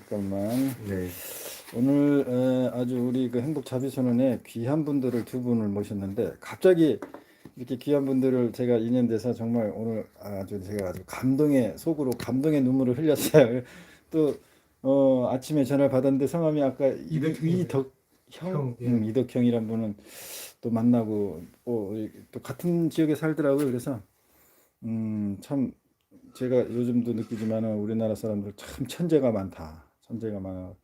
잠깐만. 네. 오늘 아주 우리 그 행복 자비선언에 귀한 분들을 두 분을 모셨는데 갑자기 이렇게 귀한 분들을 제가 인연돼서 정말 오늘 아주 제가 아주 감동의 속으로 감동의 눈물을 흘렸어요. 또 아침에 전화를 받았는데 성함이 아까 이덕형, 형, 예. 이덕형이란 분은 또 만나고 또 같은 지역에 살더라고요. 그래서 참 제가 요즘도 느끼지만은 우리나라 사람들 참 천재가 많다. 천재가 많아.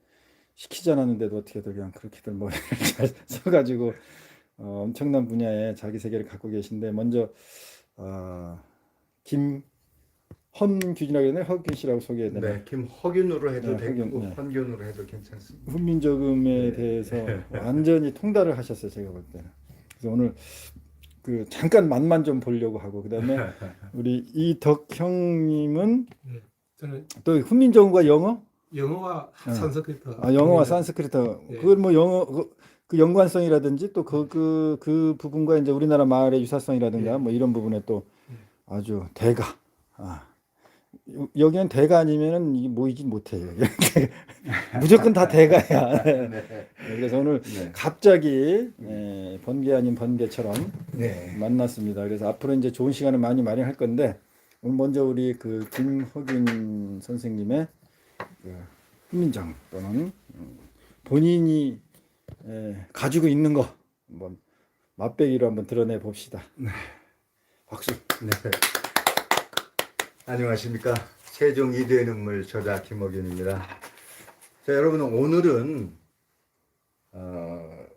시키지 않았는데도 어떻게들 그냥 그렇게들 머리를 잘 써가지고 엄청난 분야에 자기 세계를 갖고 계신데 먼저 김헌균이라고 했나요? 허균 씨라고 소개해야 되나요? 네, 김허균으로 해도 네, 되고 허균, 네. 헌균으로 해도 괜찮습니다. 훈민저금에 네. 대해서 완전히 통달을 하셨어요. 제가 볼 때는. 그래서 오늘 그 잠깐 맛만 좀 보려고 하고 그다음에 우리 이덕형님은 예. 저는 또 훈민정음과 영어? 영어와 산스크리트. 영어와 산스크리트. 예. 그걸 뭐 영어 그 연관성이라든지 또 그 부분과 이제 우리나라 말의 유사성이라든가 예. 뭐 이런 부분에 또 예. 아주 대가. 여기는 대가 아니면은 이게 모이지 못해요. 무조건 다 대가야. 네. 그래서 오늘 네. 갑자기 번개 아닌 번개처럼 네. 만났습니다. 그래서 앞으로 이제 좋은 시간을 많이 마련할 건데 오늘 먼저 우리 그 김허균 선생님의 그 훈민정 또는 본인이 가지고 있는 거 한번 맛배기로 한번 드러내 봅시다. 박수. 네. 안녕하십니까. 세종 이대의 눈물 저자 김허균입니다. 자, 여러분 오늘은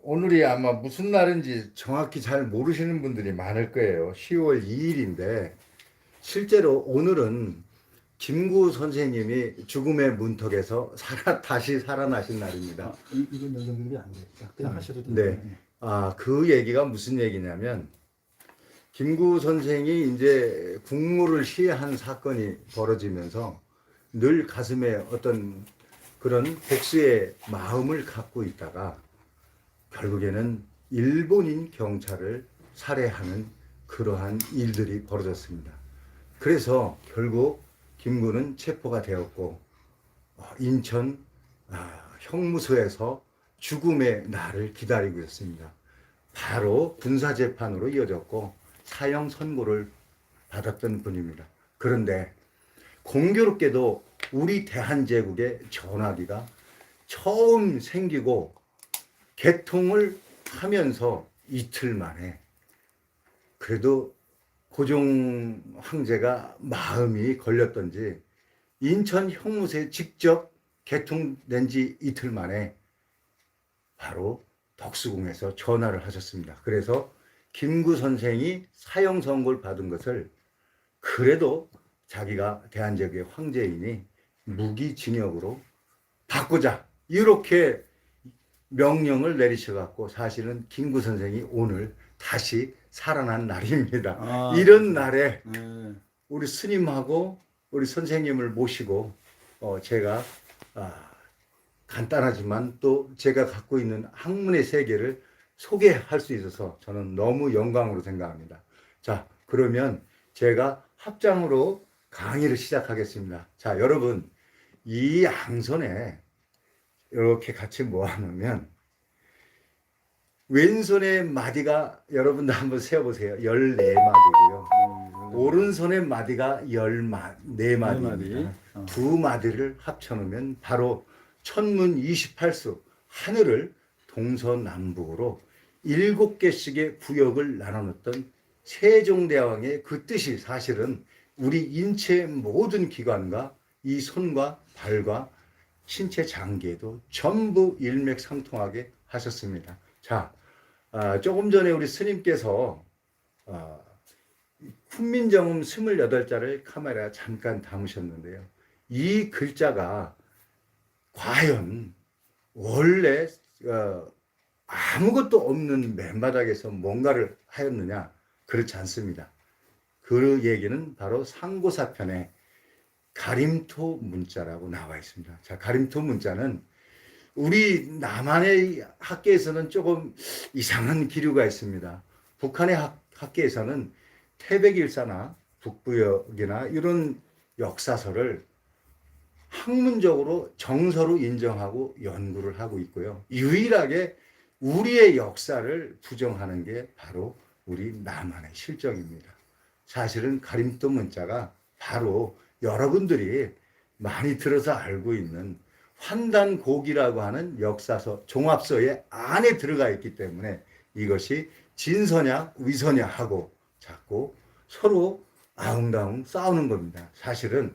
오늘이 아마 무슨 날인지 정확히 잘 모르시는 분들이 많을 거예요. 10월 2일인데 실제로 오늘은 김구 선생님이 죽음의 문턱에서 다시 살아나신 날입니다. 이건 연결이 안 돼. 그냥 하셔도 돼요. 네. 그 얘기가 무슨 얘기냐면 김구 선생이 이제 국무를 시해한 사건이 벌어지면서 늘 가슴에 어떤 그런 복수의 마음을 갖고 있다가 결국에는 일본인 경찰을 살해하는 그러한 일들이 벌어졌습니다. 그래서 결국 김구는 체포가 되었고 인천 형무소에서 죽음의 날을 기다리고 있습니다. 바로 군사재판으로 이어졌고 사형 선고를 받았던 분입니다. 그런데 공교롭게도 우리 대한제국의 전화기가 처음 생기고 개통을 하면서 이틀 만에 그래도 고종 황제가 마음이 걸렸던지 인천 형무소에 직접 개통된 지 이틀 만에 바로 덕수궁에서 전화를 하셨습니다. 그래서 김구 선생이 사형 선고를 받은 것을 그래도 자기가 대한제국의 황제이니 무기징역으로 바꾸자 이렇게 명령을 내리셔갖고 사실은 김구 선생이 오늘 다시 살아난 날입니다. 이런 날에 우리 스님하고 우리 선생님을 모시고 제가 간단하지만 또 제가 갖고 있는 학문의 세계를 소개할 수 있어서 저는 너무 영광으로 생각합니다. 자, 그러면 제가 합장으로 강의를 시작하겠습니다. 자, 여러분 이 양손에 이렇게 같이 모아놓으면 왼손의 마디가 여러분도 한번 세어보세요. 14마디고요. 오른손의 마디가 14마디입니다. 두 마디를 합쳐놓으면 바로 천문 28수 하늘을 동서남북으로 7개씩의 구역을 나눠놓던 세종대왕의 그 뜻이 사실은 우리 인체의 모든 기관과 이 손과 발과 신체 장기에도 전부 일맥상통하게 하셨습니다. 자, 조금 전에 우리 스님께서 훈민정음 28자를 카메라에 잠깐 담으셨는데요. 이 글자가 과연 원래 아무것도 없는 맨바닥에서 뭔가를 하였느냐? 그렇지 않습니다. 그 얘기는 바로 상고사편에 가림토 문자라고 나와 있습니다. 자, 가림토 문자는 우리 남한의 학계에서는 조금 이상한 기류가 있습니다. 북한의 학계에서는 태백일사나 북부역이나 이런 역사서를 학문적으로 정서로 인정하고 연구를 하고 있고요. 유일하게 우리의 역사를 부정하는 게 바로 우리 남한의 실정입니다. 사실은 가림도 문자가 바로 여러분들이 많이 들어서 알고 있는 환단곡이라고 하는 역사서 종합서의 안에 들어가 있기 때문에 이것이 진서냐 위서냐 하고 자꾸 서로 아웅다웅 싸우는 겁니다. 사실은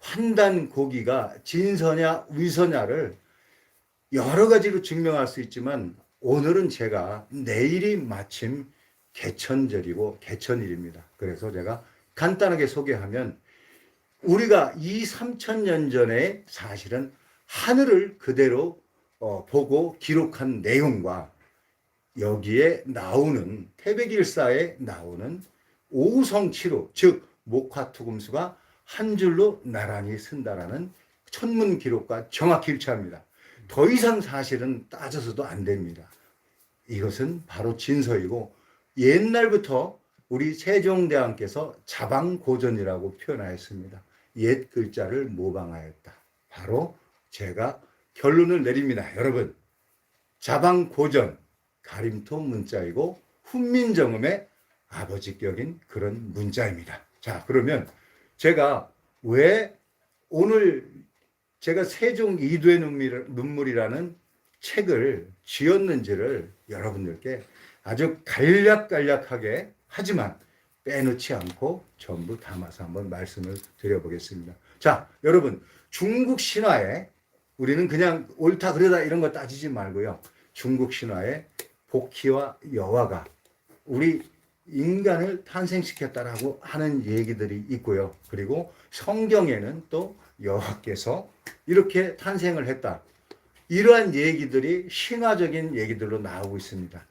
환단고기가 진서냐 위서냐를 여러 가지로 증명할 수 있지만 오늘은 제가 내일이 마침 개천절이고 개천일입니다. 그래서 제가 간단하게 소개하면 우리가 3,000년 전에 사실은 하늘을 그대로 보고 기록한 내용과 여기에 나오는 태백일사에 나오는 오성치루 즉 목화투금수가 한 줄로 나란히 쓴다라는 천문 기록과 정확히 일치합니다. 더 이상 사실은 따져서도 안 됩니다. 이것은 바로 진서이고 옛날부터 우리 세종대왕께서 자방고전이라고 표현하였습니다. 옛 글자를 모방하였다. 바로 제가 결론을 내립니다. 여러분, 자방고전 가림토 문자이고 훈민정음의 아버지격인 그런 문자입니다. 자, 그러면 제가 왜 오늘 제가 세종 이도의 눈물이라는 책을 지었는지를 여러분들께 아주 간략간략하게 하지만 빼놓지 않고 전부 담아서 한번 말씀을 드려보겠습니다. 자, 여러분, 중국 신화에 우리는 그냥 옳다 그러다 이런 거 따지지 말고요. 중국 신화에 복희와 여화가 우리 인간을 탄생시켰다라고 하는 얘기들이 있고요. 그리고 성경에는 또 여호와께서 이렇게 탄생을 했다. 이러한 얘기들이 신화적인 얘기들로 나오고 있습니다.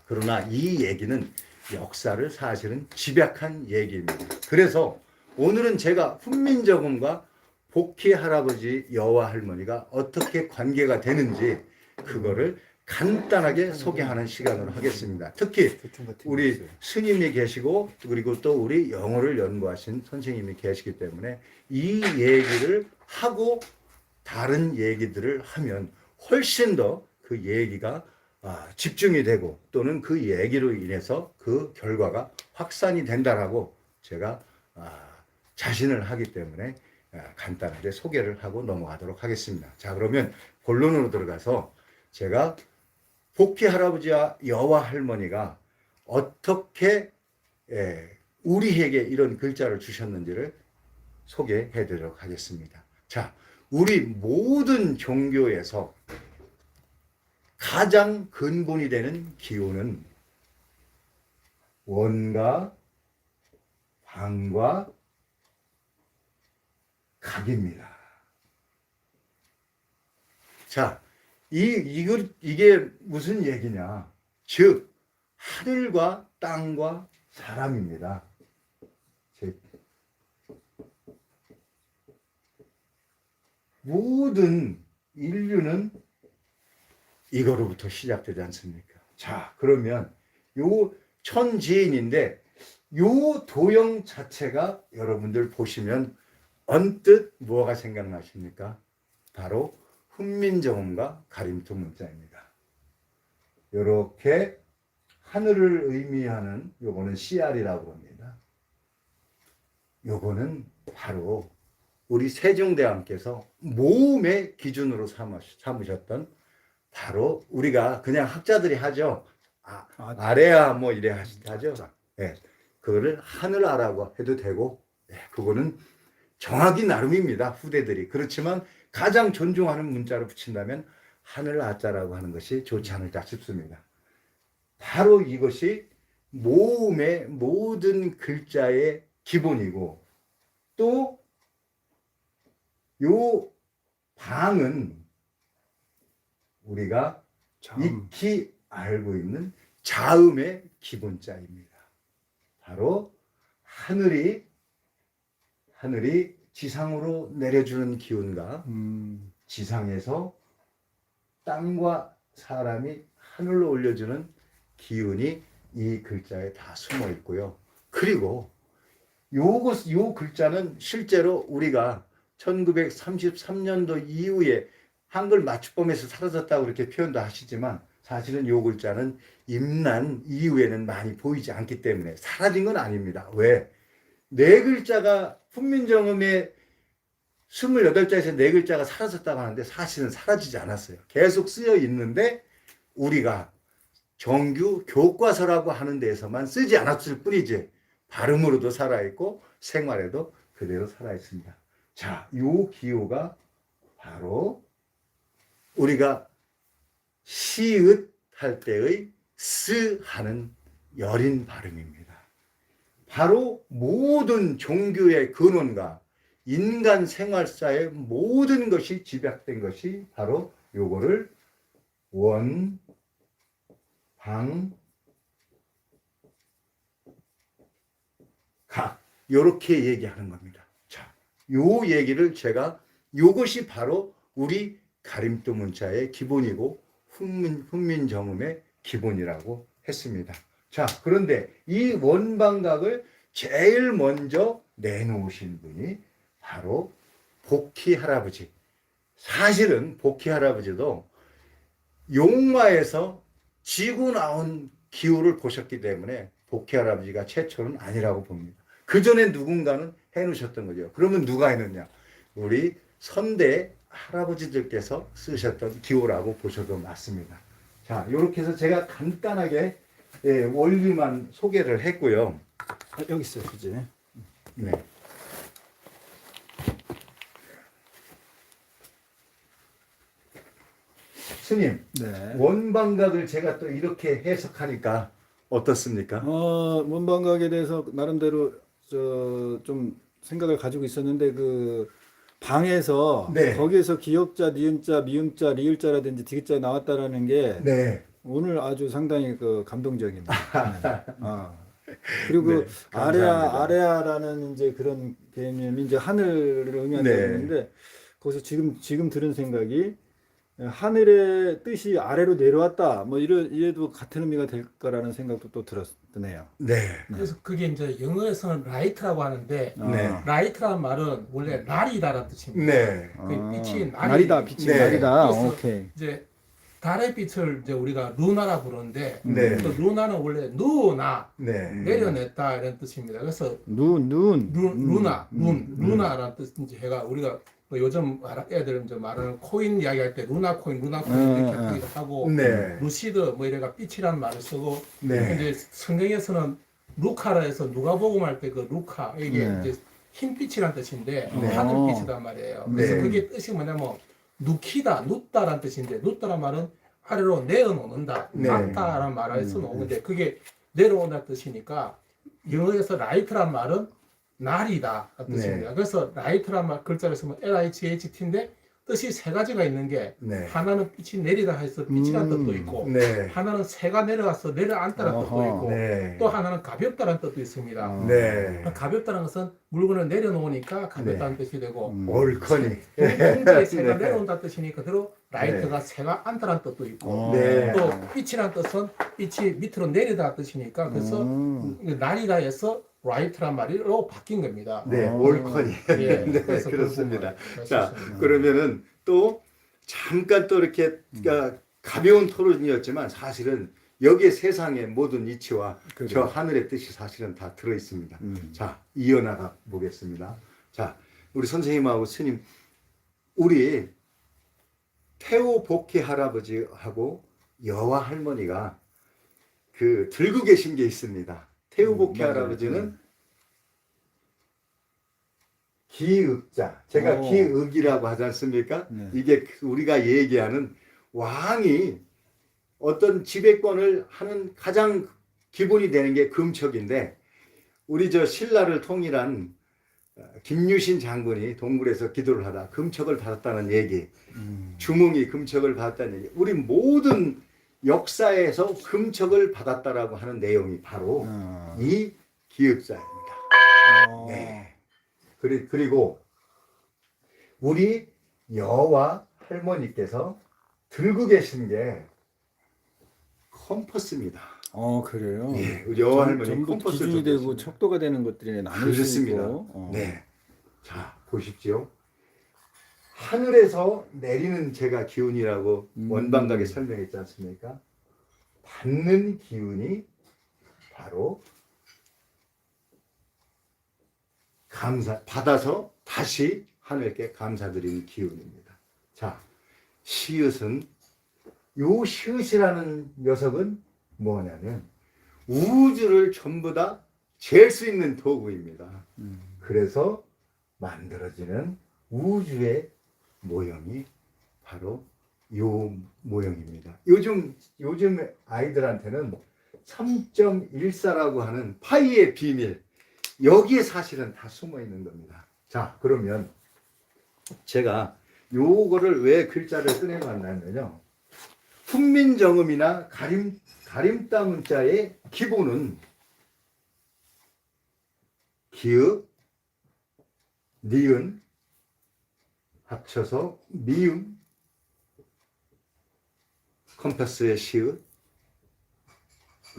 그러나 이 얘기는 역사를 사실은 집약한 얘기입니다. 그래서 오늘은 제가 훈민정음과 복희 할아버지 여호와 할머니가 어떻게 관계가 되는지 그거를 간단하게 소개하는 시간으로 하겠습니다. 특히 우리 스님이 계시고 그리고 또 우리 영어를 연구하신 선생님이 계시기 때문에 이 얘기를 하고 다른 얘기들을 하면 훨씬 더 그 얘기가 집중이 되고 또는 그 얘기로 인해서 그 결과가 확산이 된다라고 제가 자신을 하기 때문에 간단하게 소개를 하고 넘어가도록 하겠습니다. 자, 그러면 본론으로 들어가서 제가 복희 할아버지와 여와 할머니가 어떻게 우리에게 이런 글자를 주셨는지를 소개해 드리도록 하겠습니다. 자, 우리 모든 종교에서 가장 근본이 되는 기호는 원과 방과 각입니다. 자, 이게 무슨 얘기냐? 즉, 하늘과 땅과 사람입니다. 즉, 모든 인류는 이거로부터 시작되지 않습니까? 자, 그러면 요 천지인인데 요 도형 자체가 여러분들 보시면 언뜻 뭐가 생각나십니까? 바로 훈민정음과 가림토 문자입니다. 이렇게 하늘을 의미하는 요거는 CR이라고 합니다. 요거는 바로 우리 세종대왕께서 모음의 기준으로 삼으셨던 바로 우리가 그냥 학자들이 하죠. 아래야 뭐 이래 하죠. 네, 그거를 하늘아라고 해도 되고 그거는 정확히 나름입니다. 후대들이. 그렇지만 가장 존중하는 문자로 붙인다면 하늘아자라고 하는 것이 좋지 않을까 싶습니다. 바로 이것이 모음의 모든 글자의 기본이고 또 요 방은 우리가 익히 알고 있는 자음의 기본자입니다. 바로 하늘이 지상으로 내려주는 기운과 지상에서 땅과 사람이 하늘로 올려주는 기운이 이 글자에 다 숨어 있고요. 그리고 요 글자는 실제로 우리가 1933년도 이후에 한글 맞춤법에서 사라졌다고 그렇게 표현도 하시지만 사실은 요 글자는 임난 이후에는 많이 보이지 않기 때문에 사라진 건 아닙니다. 왜? 네 글자가 훈민정음에 28자에서 네 글자가 사라졌다고 하는데 사실은 사라지지 않았어요. 계속 쓰여 있는데 우리가 정규 교과서라고 하는 데에서만 쓰지 않았을 뿐이지 발음으로도 살아있고 생활에도 그대로 살아있습니다. 자, 요 기호가 바로 우리가 시읒 할 때의 스 하는 여린 발음입니다. 바로 모든 종교의 근원과 인간 생활사의 모든 것이 집약된 것이 바로 요거를 원, 방, 각 요렇게 얘기하는 겁니다. 자, 요 얘기를 제가 요것이 바로 우리 가림도 문자의 기본이고 훈민정음의 기본이라고 했습니다. 자, 그런데 이 원방각을 제일 먼저 내놓으신 분이 바로 복희 할아버지. 사실은 복희 할아버지도 용마에서 지고 나온 기후를 보셨기 때문에 복희 할아버지가 최초는 아니라고 봅니다. 그 전에 누군가는 해놓으셨던 거죠. 그러면 누가 해놓냐? 우리 선대 할아버지들께서 쓰셨던 기호라고 보셔도 맞습니다. 자, 이렇게 해서 제가 간단하게 원리만 소개를 했고요. 여기 있어요, 그지? 네. 스님, 네. 원방각을 제가 또 이렇게 해석하니까 어떻습니까? 원방각에 대해서 나름대로 좀 생각을 가지고 있었는데 그 방에서 네. 거기에서 기역자, 니은자, 미음자, 리을자라든지 디귿자 나왔다라는 게 네. 오늘 아주 상당히 그 감동적입니다. 네. 그리고 네, 감사합니다. 아레아라는 이제 그런 개념이 이제 하늘을 의미한다고 네. 했는데 거기서 지금 들은 생각이 하늘의 뜻이 아래로 내려왔다. 뭐 이래도 같은 의미가 될 거라는 생각도 또 드네요. 네. 그래서 그게 이제 영어에서는 라이트라고 하는데 네. 라이트라는 말은 원래 날이다라는 뜻입니다. 네. 그 빛이 날이다, 빛이 네. 날이다. 그래서 오케이. 이제 달의 빛을 이제 우리가 루나라 부르는데 네. 그 루나는 원래 누나 네. 내려냈다 이런 뜻입니다. 그래서 눈. 루나라는 뜻 이제 해가 우리가 뭐 요즘 애들 이제 말하는 코인 이야기할 때 루나 코인 이렇게 하기도 하고 네. 루시드 뭐 이래가 빛이라는 말을 쓰고 네. 이제 성경에서는 루카라 해서 누가복음 할 때 그 루카 이게 네. 이제 흰빛이란 뜻인데 네. 하늘빛이란 말이에요. 그래서 네. 그게 뜻이 뭐냐면 누키다, 눕다란 뜻인데 눕다란 말은 아래로 내려놓는다, 네. 낮다라는 말에서 놓는데 그게 내려온다 뜻이니까 영어에서 라이트란 말은 날이다 뜻입니다. 네. 그래서 라이트란 말 글자를 쓰면 LIGHT인데 뜻이 세 가지가 있는 게 네. 하나는 빛이 내리다 해서 빛이라는 뜻도 있고 네. 하나는 새가 내려와서 내려앉다라는 뜻도 어허. 있고 네. 또 하나는 가볍다라는 뜻도 있습니다. 네. 가볍다는 것은 물건을 내려놓으니까 가볍다는 뜻이 되고 올커니. 홍자의 새가 네. 내려온다 뜻이니 그대로 라이트가 새가 앉다라는 뜻도 있고 네. 또 빛이라는 뜻은 빛이 밑으로 내리다 뜻이니까 그래서 날이다에서 라이트란 말로 바뀐 겁니다. 네. 어. 올커니. 예, 네. 그래서 그렇습니다. 그 부분을 자, 했었습니다. 그러면은 또 잠깐 또 이렇게 가벼운 토론이었지만 사실은 여기에 세상의 모든 이치와 그래요. 저 하늘의 뜻이 사실은 다 들어 있습니다. 자, 이어나가 보겠습니다. 자, 우리 선생님하고 스님, 우리 태호 복희 할아버지하고 여와 할머니가 그 들고 계신 게 있습니다. 태호 복희 맞아요. 할아버지는 기읍자, 제가 오. 기읍이라고 하지 않습니까? 네. 이게 우리가 얘기하는 왕이 어떤 지배권을 하는 가장 기본이 되는 게 금척인데 우리 저 신라를 통일한 김유신 장군이 동굴에서 기도를 하다 금척을 받았다는 얘기, 주몽이 금척을 받았다는 얘기, 우리 모든 역사에서 금척을 받았다라고 하는 내용이 바로 이 기읍자입니다. 네. 그리고 우리 여와 할머니께서 들고 계신 게 컴퍼스입니다. 그래요. 예, 우리 여와 할머니 전부 컴퍼스를 기준이 들고 되고 계십니다. 척도가 되는 것들이 나눌 수 그렇습니다. 있고. 네. 자, 보십시오. 하늘에서 내리는 제가 기운이라고 원방각에 설명했지 않습니까? 받는 기운이 바로 받아서 다시 하늘께 감사드리는 기운입니다. 자, 시읒은 요 시읒이라는 녀석은 뭐냐면 우주를 전부 다 잴 수 있는 도구입니다. 그래서 만들어지는 우주의 모형이 바로 요 모형입니다. 요즘 아이들한테는 3.14라고 하는 파이의 비밀, 여기에 사실은 다 숨어 있는 겁니다. 자, 그러면 제가 요거를 왜 글자를 꺼내봤냐면요, 훈민정음이나 가림따 문자의 기본은 기읍, 니은 합쳐서 미음, 컴퍼스의 시읒,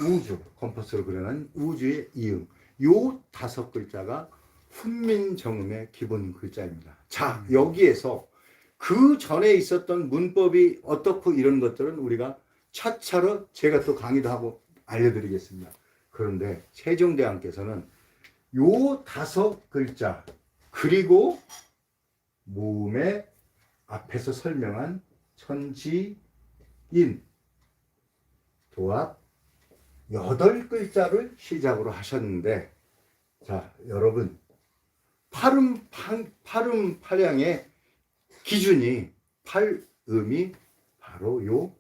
우주, 컴퍼스로 그려낸 우주의 이음, 요 5글자가 훈민정음의 기본 글자입니다. 자, 여기에서 그 전에 있었던 문법이 어떻고 이런 것들은 우리가 차차로 제가 또 강의도 하고 알려드리겠습니다. 그런데 세종대왕께서는 요 5글자 그리고 모음의 앞에서 설명한 천지인 도합 8글자를 시작으로 하셨는데, 자, 여러분, 팔음팔양의 기준이 팔음이 바로 요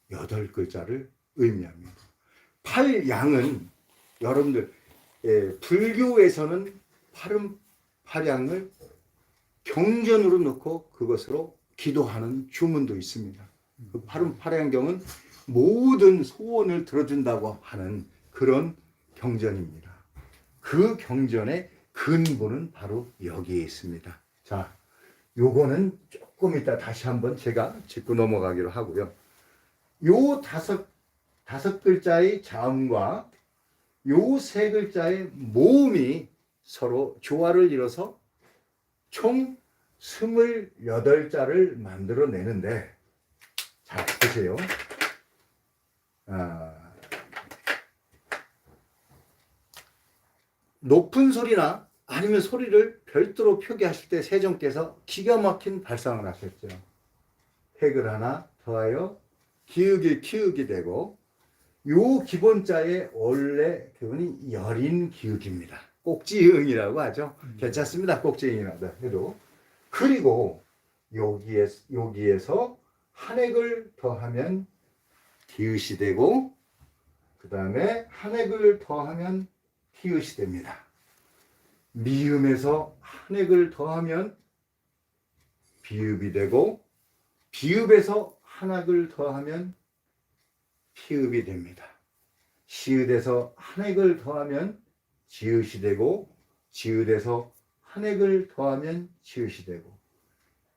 8글자를 의미합니다. 팔양은 여러분들 불교에서는 팔음팔양을 경전으로 넣고 그것으로 기도하는 주문도 있습니다. 그 팔음팔양경은 모든 소원을 들어준다고 하는 그런 경전입니다. 그 경전의 근본은 바로 여기에 있습니다. 자, 요거는 조금 이따 다시 한번 제가 짚고 넘어가기로 하고요. 요 다섯 글자의 자음과 요 3글자의 모음이 서로 조화를 이뤄서 총 28자를 만들어내는데, 자, 보세요. 높은 소리나 아니면 소리를 별도로 표기하실 때 세종께서 기가 막힌 발상을 하셨죠. 획을 하나 더하여 기역이 되고, 요 기본자의 원래 기운이 여린 기역입니다. 꼭지응이라고 하죠. 괜찮습니다. 꼭지응이라고 해도. 그리고 여기에서 한 획을 더하면 디귿이 되고, 그 다음에 한 획을 더하면 티읕이 됩니다. 미음에서 한 획을 더하면 비읍이 되고, 비읍에서 한 획을 더하면 피읍이 됩니다. 시읒에서 한 획을 더하면 지읒이 되고, 지읒에서 한 획을 더하면 지읒이 되고,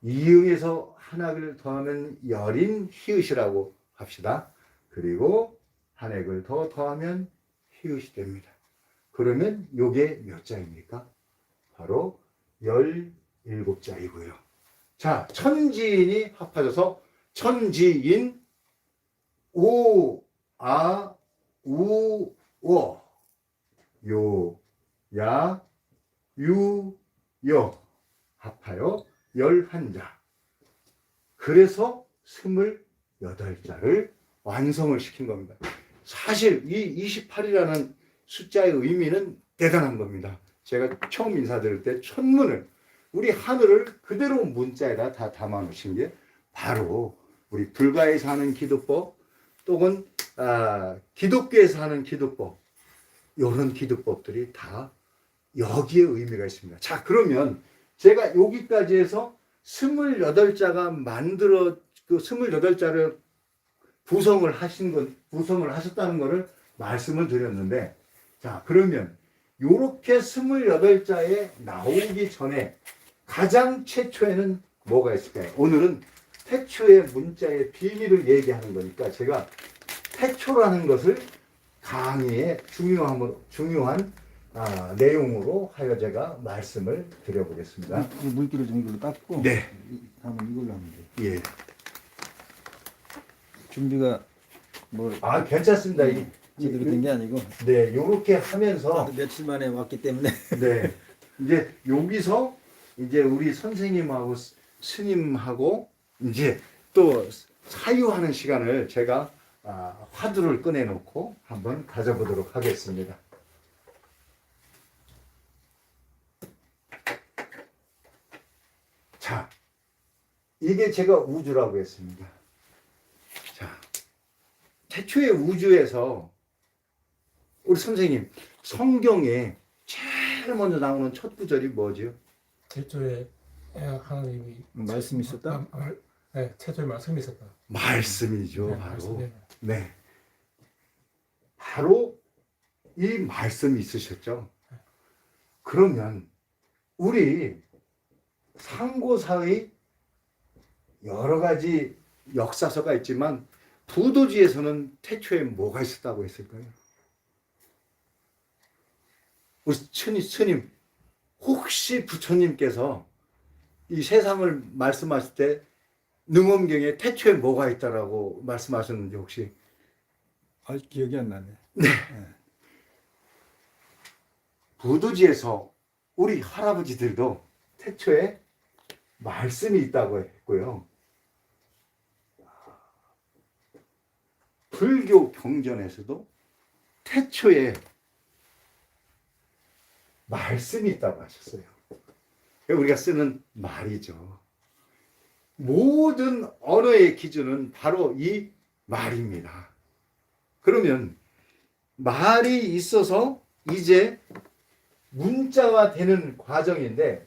이응에서 한 획을 더하면 여린 히읗이라고 합시다. 그리고 한 획을 더 더하면 히읗이 됩니다. 그러면 요게 몇 자입니까? 바로 17자이고요. 자, 천지인이 합쳐져서 천지인 오, 아, 우, 워, 요, 야, 유, 여 합하여 11자. 그래서 28자를 완성을 시킨 겁니다. 사실 이 28이라는 숫자의 의미는 대단한 겁니다. 제가 처음 인사드릴 때 천문을, 우리 하늘을 그대로 문자에다 다 담아 놓으신 게 바로 우리 불가에서 하는 기도법, 또는 기독교에서 하는 기도법, 이런 기도법들이 다 여기에 의미가 있습니다. 자, 그러면 제가 여기까지 해서 28자가 그 28자를 구성을 하셨다는 것을 말씀을 드렸는데, 자, 그러면 요렇게 28자에 나오기 전에 가장 최초에는 뭐가 있을까요? 오늘은 태초의 문자의 비밀을 얘기하는 거니까 제가 태초라는 것을 강의에 중요한 내용으로 하여 제가 말씀을 드려보겠습니다. 이 물기를 좀 이걸로 닦고 네. 다음은 이걸로 하면 돼. 예. 준비가 뭐 괜찮습니다. 제대로 된 게 아니고 네, 요렇게 하면서 며칠 만에 왔기 때문에 네. 이제 여기서 이제 우리 선생님하고 스님하고 이제 또 사유하는 시간을 제가 화두를 꺼내놓고 한번 가져보도록 하겠습니다. 자, 이게 제가 우주라고 했습니다. 자, 태초의 우주에서 우리 선생님 성경에 제일 먼저 나오는 첫 구절이 뭐죠? 태초에 하나님이 말씀이 있었다. 네, 태초에 말씀이 있었다. 말씀이죠, 네, 바로. 말씀. 네. 바로 이 말씀이 있으셨죠. 그러면 우리 상고사의 여러 가지 역사서가 있지만 부도지에서는 태초에 뭐가 있었다고 했을까요? 우리 스님, 혹시 부처님께서 이 세상을 말씀하실 때 능엄경에 태초에 뭐가 있다라고 말씀하셨는지 혹시? 기억이 안 나네. 네. 부도지에서 우리 할아버지들도 태초에 말씀이 있다고 했고요. 불교 경전에서도 태초에 말씀이 있다고 하셨어요. 우리가 쓰는 말이죠. 모든 언어의 기준은 바로 이 말입니다. 그러면 말이 있어서 이제 문자가 되는 과정인데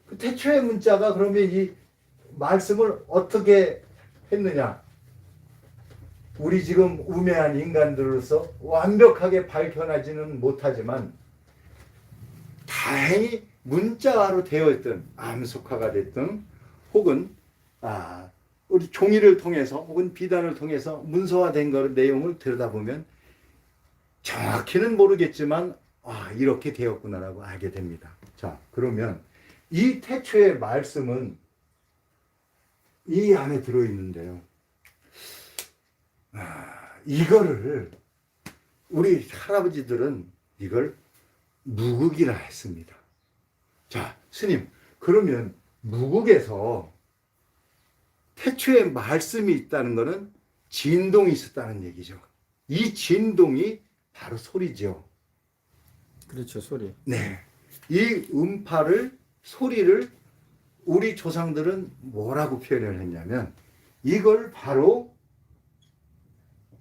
그 태초의 문자가 그러면 이 말씀을 어떻게 했느냐? 우리 지금 우매한 인간들로서 완벽하게 밝혀내지는 못하지만 다행히 문자화로 되어 있던 암석화가 됐든 혹은 우리 종이를 통해서 혹은 비단을 통해서 문서화된 내용을 들여다보면 정확히는 모르겠지만 이렇게 되었구나라고 알게 됩니다. 자, 그러면 이 태초의 말씀은 이 안에 들어있는데요. 이거를 우리 할아버지들은 이걸 무극이라 했습니다. 자, 스님, 그러면 무극에서 태초에 말씀이 있다는 것은 진동이 있었다는 얘기죠. 이 진동이 바로 소리죠. 그렇죠, 소리. 네. 이 음파를, 소리를 우리 조상들은 뭐라고 표현을 했냐면 이걸 바로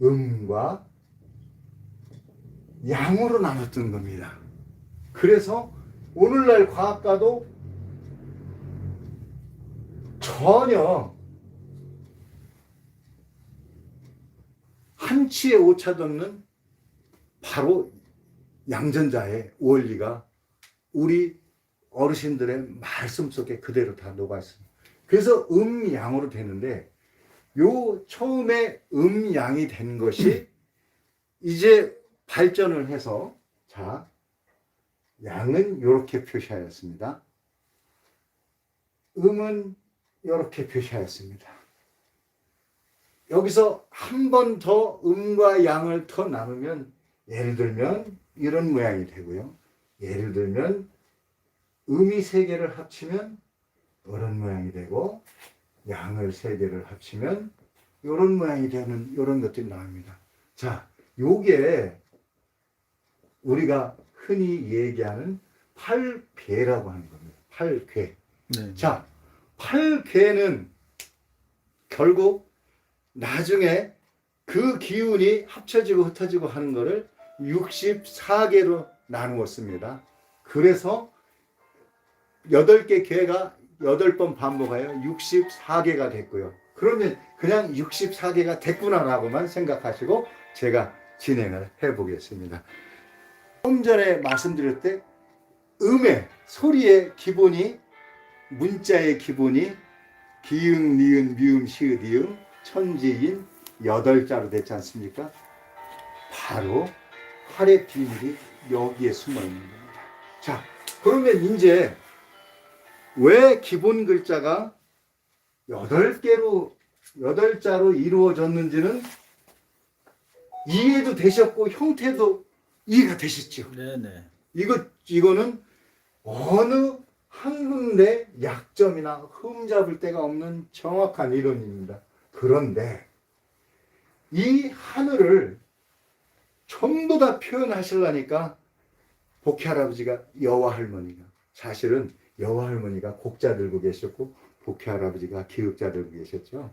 음과 양으로 나눴던 겁니다. 그래서 오늘날 과학가도 전혀 한치의 오차도 없는 바로 양전자의 원리가 우리 어르신들의 말씀 속에 그대로 다 녹아 있습니다. 그래서 음양으로 되는데 요 처음에 음양이 된 것이 이제 발전을 해서 자 양은 이렇게 표시하였습니다. 음은 이렇게 표시하였습니다. 여기서 한 번 더 음과 양을 더 나누면 예를 들면 이런 모양이 되고요. 예를 들면 음이 세 개를 합치면 이런 모양이 되고 양을 세 개를 합치면 이런 모양이 되는 이런 것들이 나옵니다. 자, 요게 우리가 흔히 얘기하는 팔괘라고 하는 겁니다. 팔괘. 네. 자, 팔괘는 결국 나중에 그 기운이 합쳐지고 흩어지고 하는 것을 64개로 나누었습니다. 그래서 8개 괘가 8번 반복하여 64개가 됐고요. 그러면 그냥 64개가 됐구나라고만 생각하시고 제가 진행을 해보겠습니다. 좀 전에 말씀드렸을 때 음의 소리의 기본이 문자의 기본이 기응, 니은, 미음, 시읒, 이응, 천지인 8자로 됐지 않습니까? 바로 활의 비밀이 여기에 숨어 있는 겁니다. 자, 그러면 이제 왜 기본 글자가 8자로 이루어졌는지는 이해도 되셨고 형태도 이해가 되셨죠. 네네. 이거는 어느 한 군데 약점이나 흠잡을 데가 없는 정확한 이론입니다. 그런데 이 하늘을 전부 다 표현하시려니까 복희 할아버지가 여와 할머니가 사실은 여와 할머니가 곡자 들고 계셨고 복희 할아버지가 기역자 들고 계셨죠.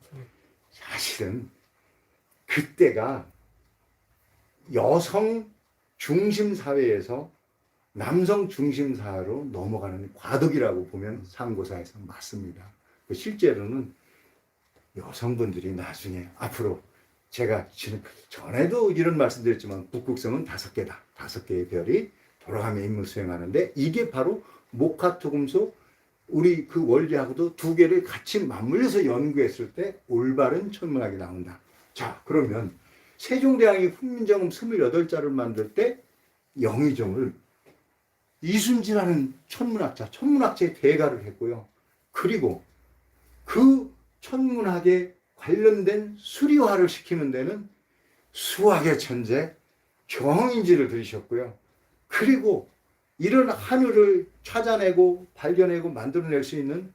사실은 그때가 여성 중심 사회에서 남성 중심 사회로 넘어가는 과도기라고 보면 상고사에서 맞습니다. 실제로는 여성분들이 나중에 앞으로 제가 전에도 이런 말씀드렸지만 북극성은 5개다. 5개의 별이 돌아가며 임무 수행하는데 이게 바로 목화토금속 우리 그 원리하고도 2개를 같이 맞물려서 연구했을 때 올바른 천문학이 나온다. 자, 그러면 세종대왕이 훈민정음 28자를 만들 때 영의정을 이순지라는 천문학자의 대가를 했고요. 그리고 그 천문학에 관련된 수리화를 시키는 데는 수학의 천재 경인지를 들이셨고요. 그리고 이런 하늘을 찾아내고 발견하고 만들어낼 수 있는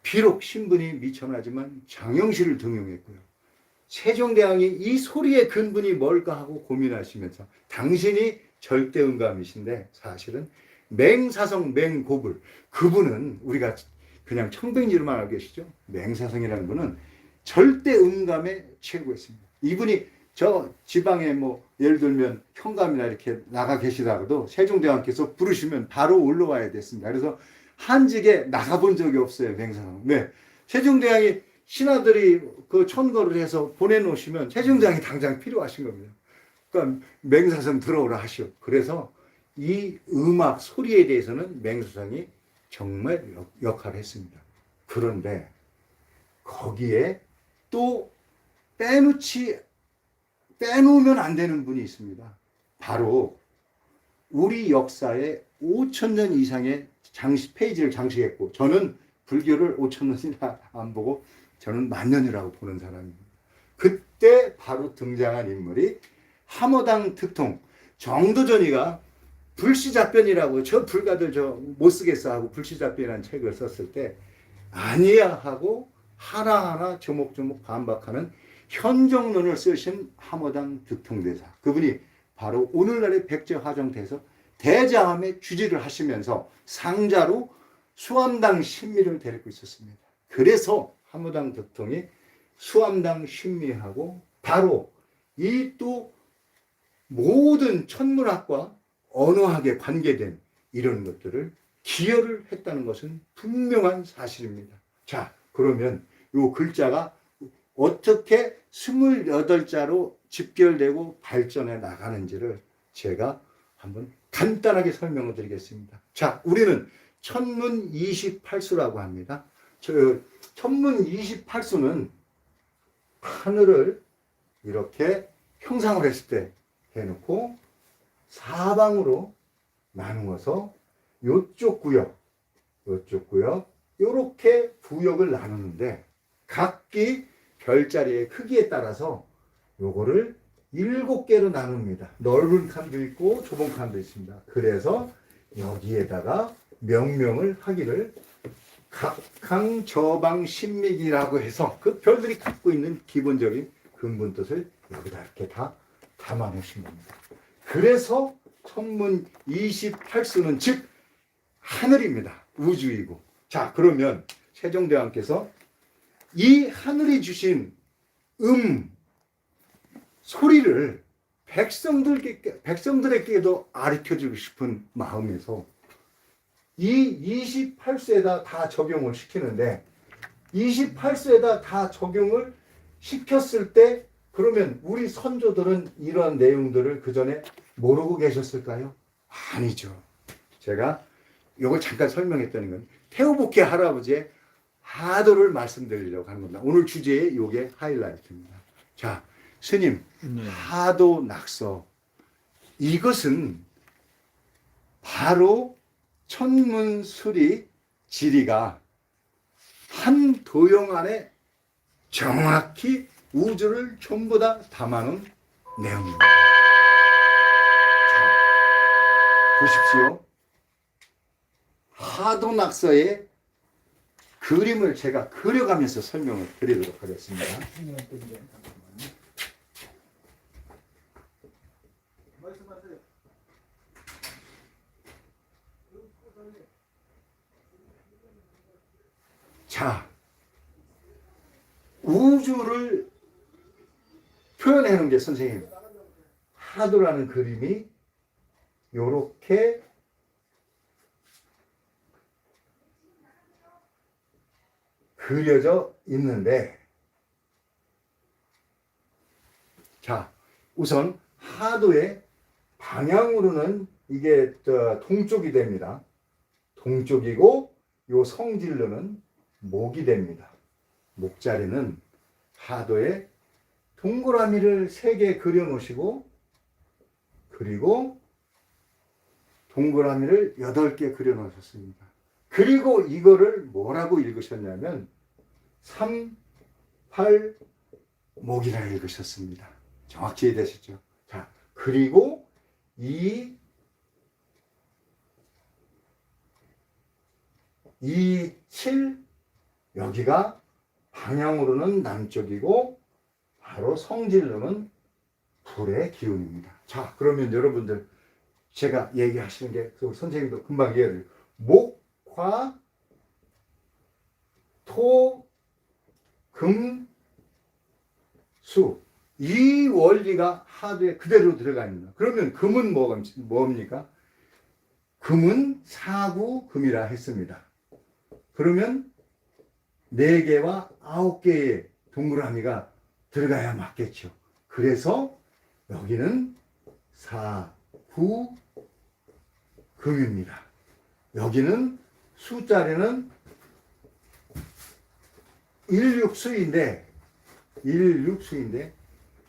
비록 신분이 미천하지만 장영실을 등용했고요. 세종대왕이 이 소리의 근본이 뭘까 하고 고민하시면서 당신이 절대음감이신데 사실은 맹사성 맹고불 그분은 우리가 그냥 청백리로만 알고 계시죠. 맹사성이라는 분은 절대음감의 최고였습니다. 이분이 저 지방에 뭐 예를 들면 현감이나 이렇게 나가 계시다가도 세종대왕께서 부르시면 바로 올라와야 됐습니다. 그래서 한직에 나가본 적이 없어요. 맹사성. 네. 세종대왕이 신하들이 그 천거를 해서 보내놓으시면 세종대왕이 당장 필요하신 겁니다. 그러니까 맹사성 들어오라 하시오. 그래서 이 음악 소리에 대해서는 맹사성이 정말 역할을 했습니다. 그런데 거기에 또 빼놓으면 안 되는 분이 있습니다. 바로 우리 역사에 5,000년 이상의 페이지를 장식했고 저는 불교를 5,000년이나 안 보고 저는 10,000년이라고 보는 사람입니다. 그때 바로 등장한 인물이 함어당 득통 정도전이가 불시잡변이라고 저 불가들 저 못 쓰겠어 하고 불시잡변이라는 책을 썼을 때 아니야 하고 하나하나 조목조목 반박하는 현정론을 쓰신 함어당 득통대사 그분이 바로 오늘날의 백제화정태에서 대자함의 주지를 하시면서 상자로 수암당 신미를 데리고 있었습니다. 그래서 함어당 득통이 수암당 신미하고 바로 이 또 모든 천문학과 언어학에 관계된 이런 것들을 기여를 했다는 것은 분명한 사실입니다. 자, 그러면 이 글자가 어떻게 28자로 집결되고 발전해 나가는지를 제가 한번 간단하게 설명을 드리겠습니다. 자, 우리는 천문 28수라고 합니다. 천문 28수는 하늘을 이렇게 형상을 했을 때 해놓고 사방으로 나누어서 요쪽 구역, 요렇게 구역을 나누는데 각기 별자리의 크기에 따라서 요거를 7개로 나눕니다. 넓은 칸도 있고 좁은 칸도 있습니다. 그래서 여기에다가 명명을 하기를 각항 저방 신미기라고 해서 그 별들이 갖고 있는 기본적인 근본 뜻을 여기다 이렇게 다 담아 놓으신 겁니다. 그래서 천문 28수는 즉 하늘입니다. 우주이고. 자, 그러면 세종대왕께서 이 하늘이 주신 소리를 백성들에게도 가르쳐주고 싶은 마음에서 이 28수에다 다 적용을 시키는데 28수에다 다 적용을 시켰을 때 그러면 우리 선조들은 이러한 내용들을 그 전에 모르고 계셨을까요? 아니죠. 제가 이걸 잠깐 설명했다는 건 태호복희 할아버지의 하도를 말씀드리려고 하는 겁니다. 오늘 주제에 이게 하이라이트입니다. 자, 스님, 네. 하도 낙서 이것은 바로 천문수리 지리가 한 도형 안에 정확히 우주를 전부 다 담아놓은 내용입니다. 자, 보십시오. 하도 낙서의 그림을 제가 그려가면서 설명을 드리도록 하겠습니다. 자, 우주를 표현해 놓은 게 선생님 하도라는 그림이 요렇게 그려져 있는데, 자, 우선 하도의 방향으로는 이게 동쪽이 됩니다. 동쪽이고 요 성질로는 목이 됩니다. 목자리는 하도에 동그라미를 3개 그려 놓으시고, 그리고 동그라미를 8개 그려 놓으셨습니다. 그리고 이거를 뭐라고 읽으셨냐면 3, 8, 목이라 읽으셨습니다. 정확히 이해되셨죠? 자, 그리고 2, 7, 여기가 방향으로는 남쪽이고 바로 성질로는 불의 기운입니다. 자, 그러면 여러분들 제가 얘기하시는 게 선생님도 금방 이해해요. 목화 토, 금, 수. 이 원리가 하도에 그대로 들어가 있는 거예요. 그러면 금은 뭡니까? 금은 사구금이라 했습니다. 그러면 4개와 9개의 동그라미가 들어가야 맞겠죠. 그래서 여기는 사구금입니다. 여기는 숫자리는 16수인데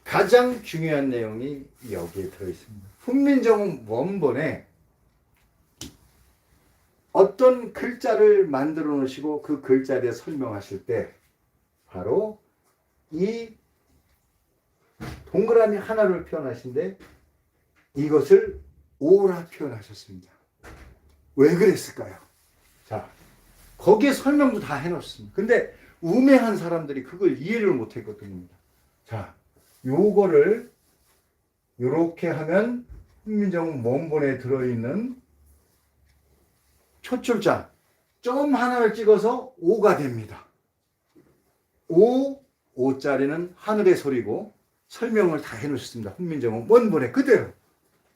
가장 중요한 내용이 여기에 들어있습니다. 훈민정음 원본에 어떤 글자를 만들어 놓으시고 그 글자에 대해 설명하실 때 바로 이 동그라미 하나를 표현하신데 이것을 오라 표현하셨습니다. 왜 그랬을까요? 자, 거기에 설명도 다 해놓습니다. 근데 우매한 사람들이 그걸 이해를 못했거든요. 자, 요거를 요렇게 하면 훈민정음 원본에 들어있는 초출자 점 하나를 찍어서 오가 됩니다. 오자리는 하늘의 소리고 설명을 다 해놓으셨습니다. 훈민정음 원본에 그대로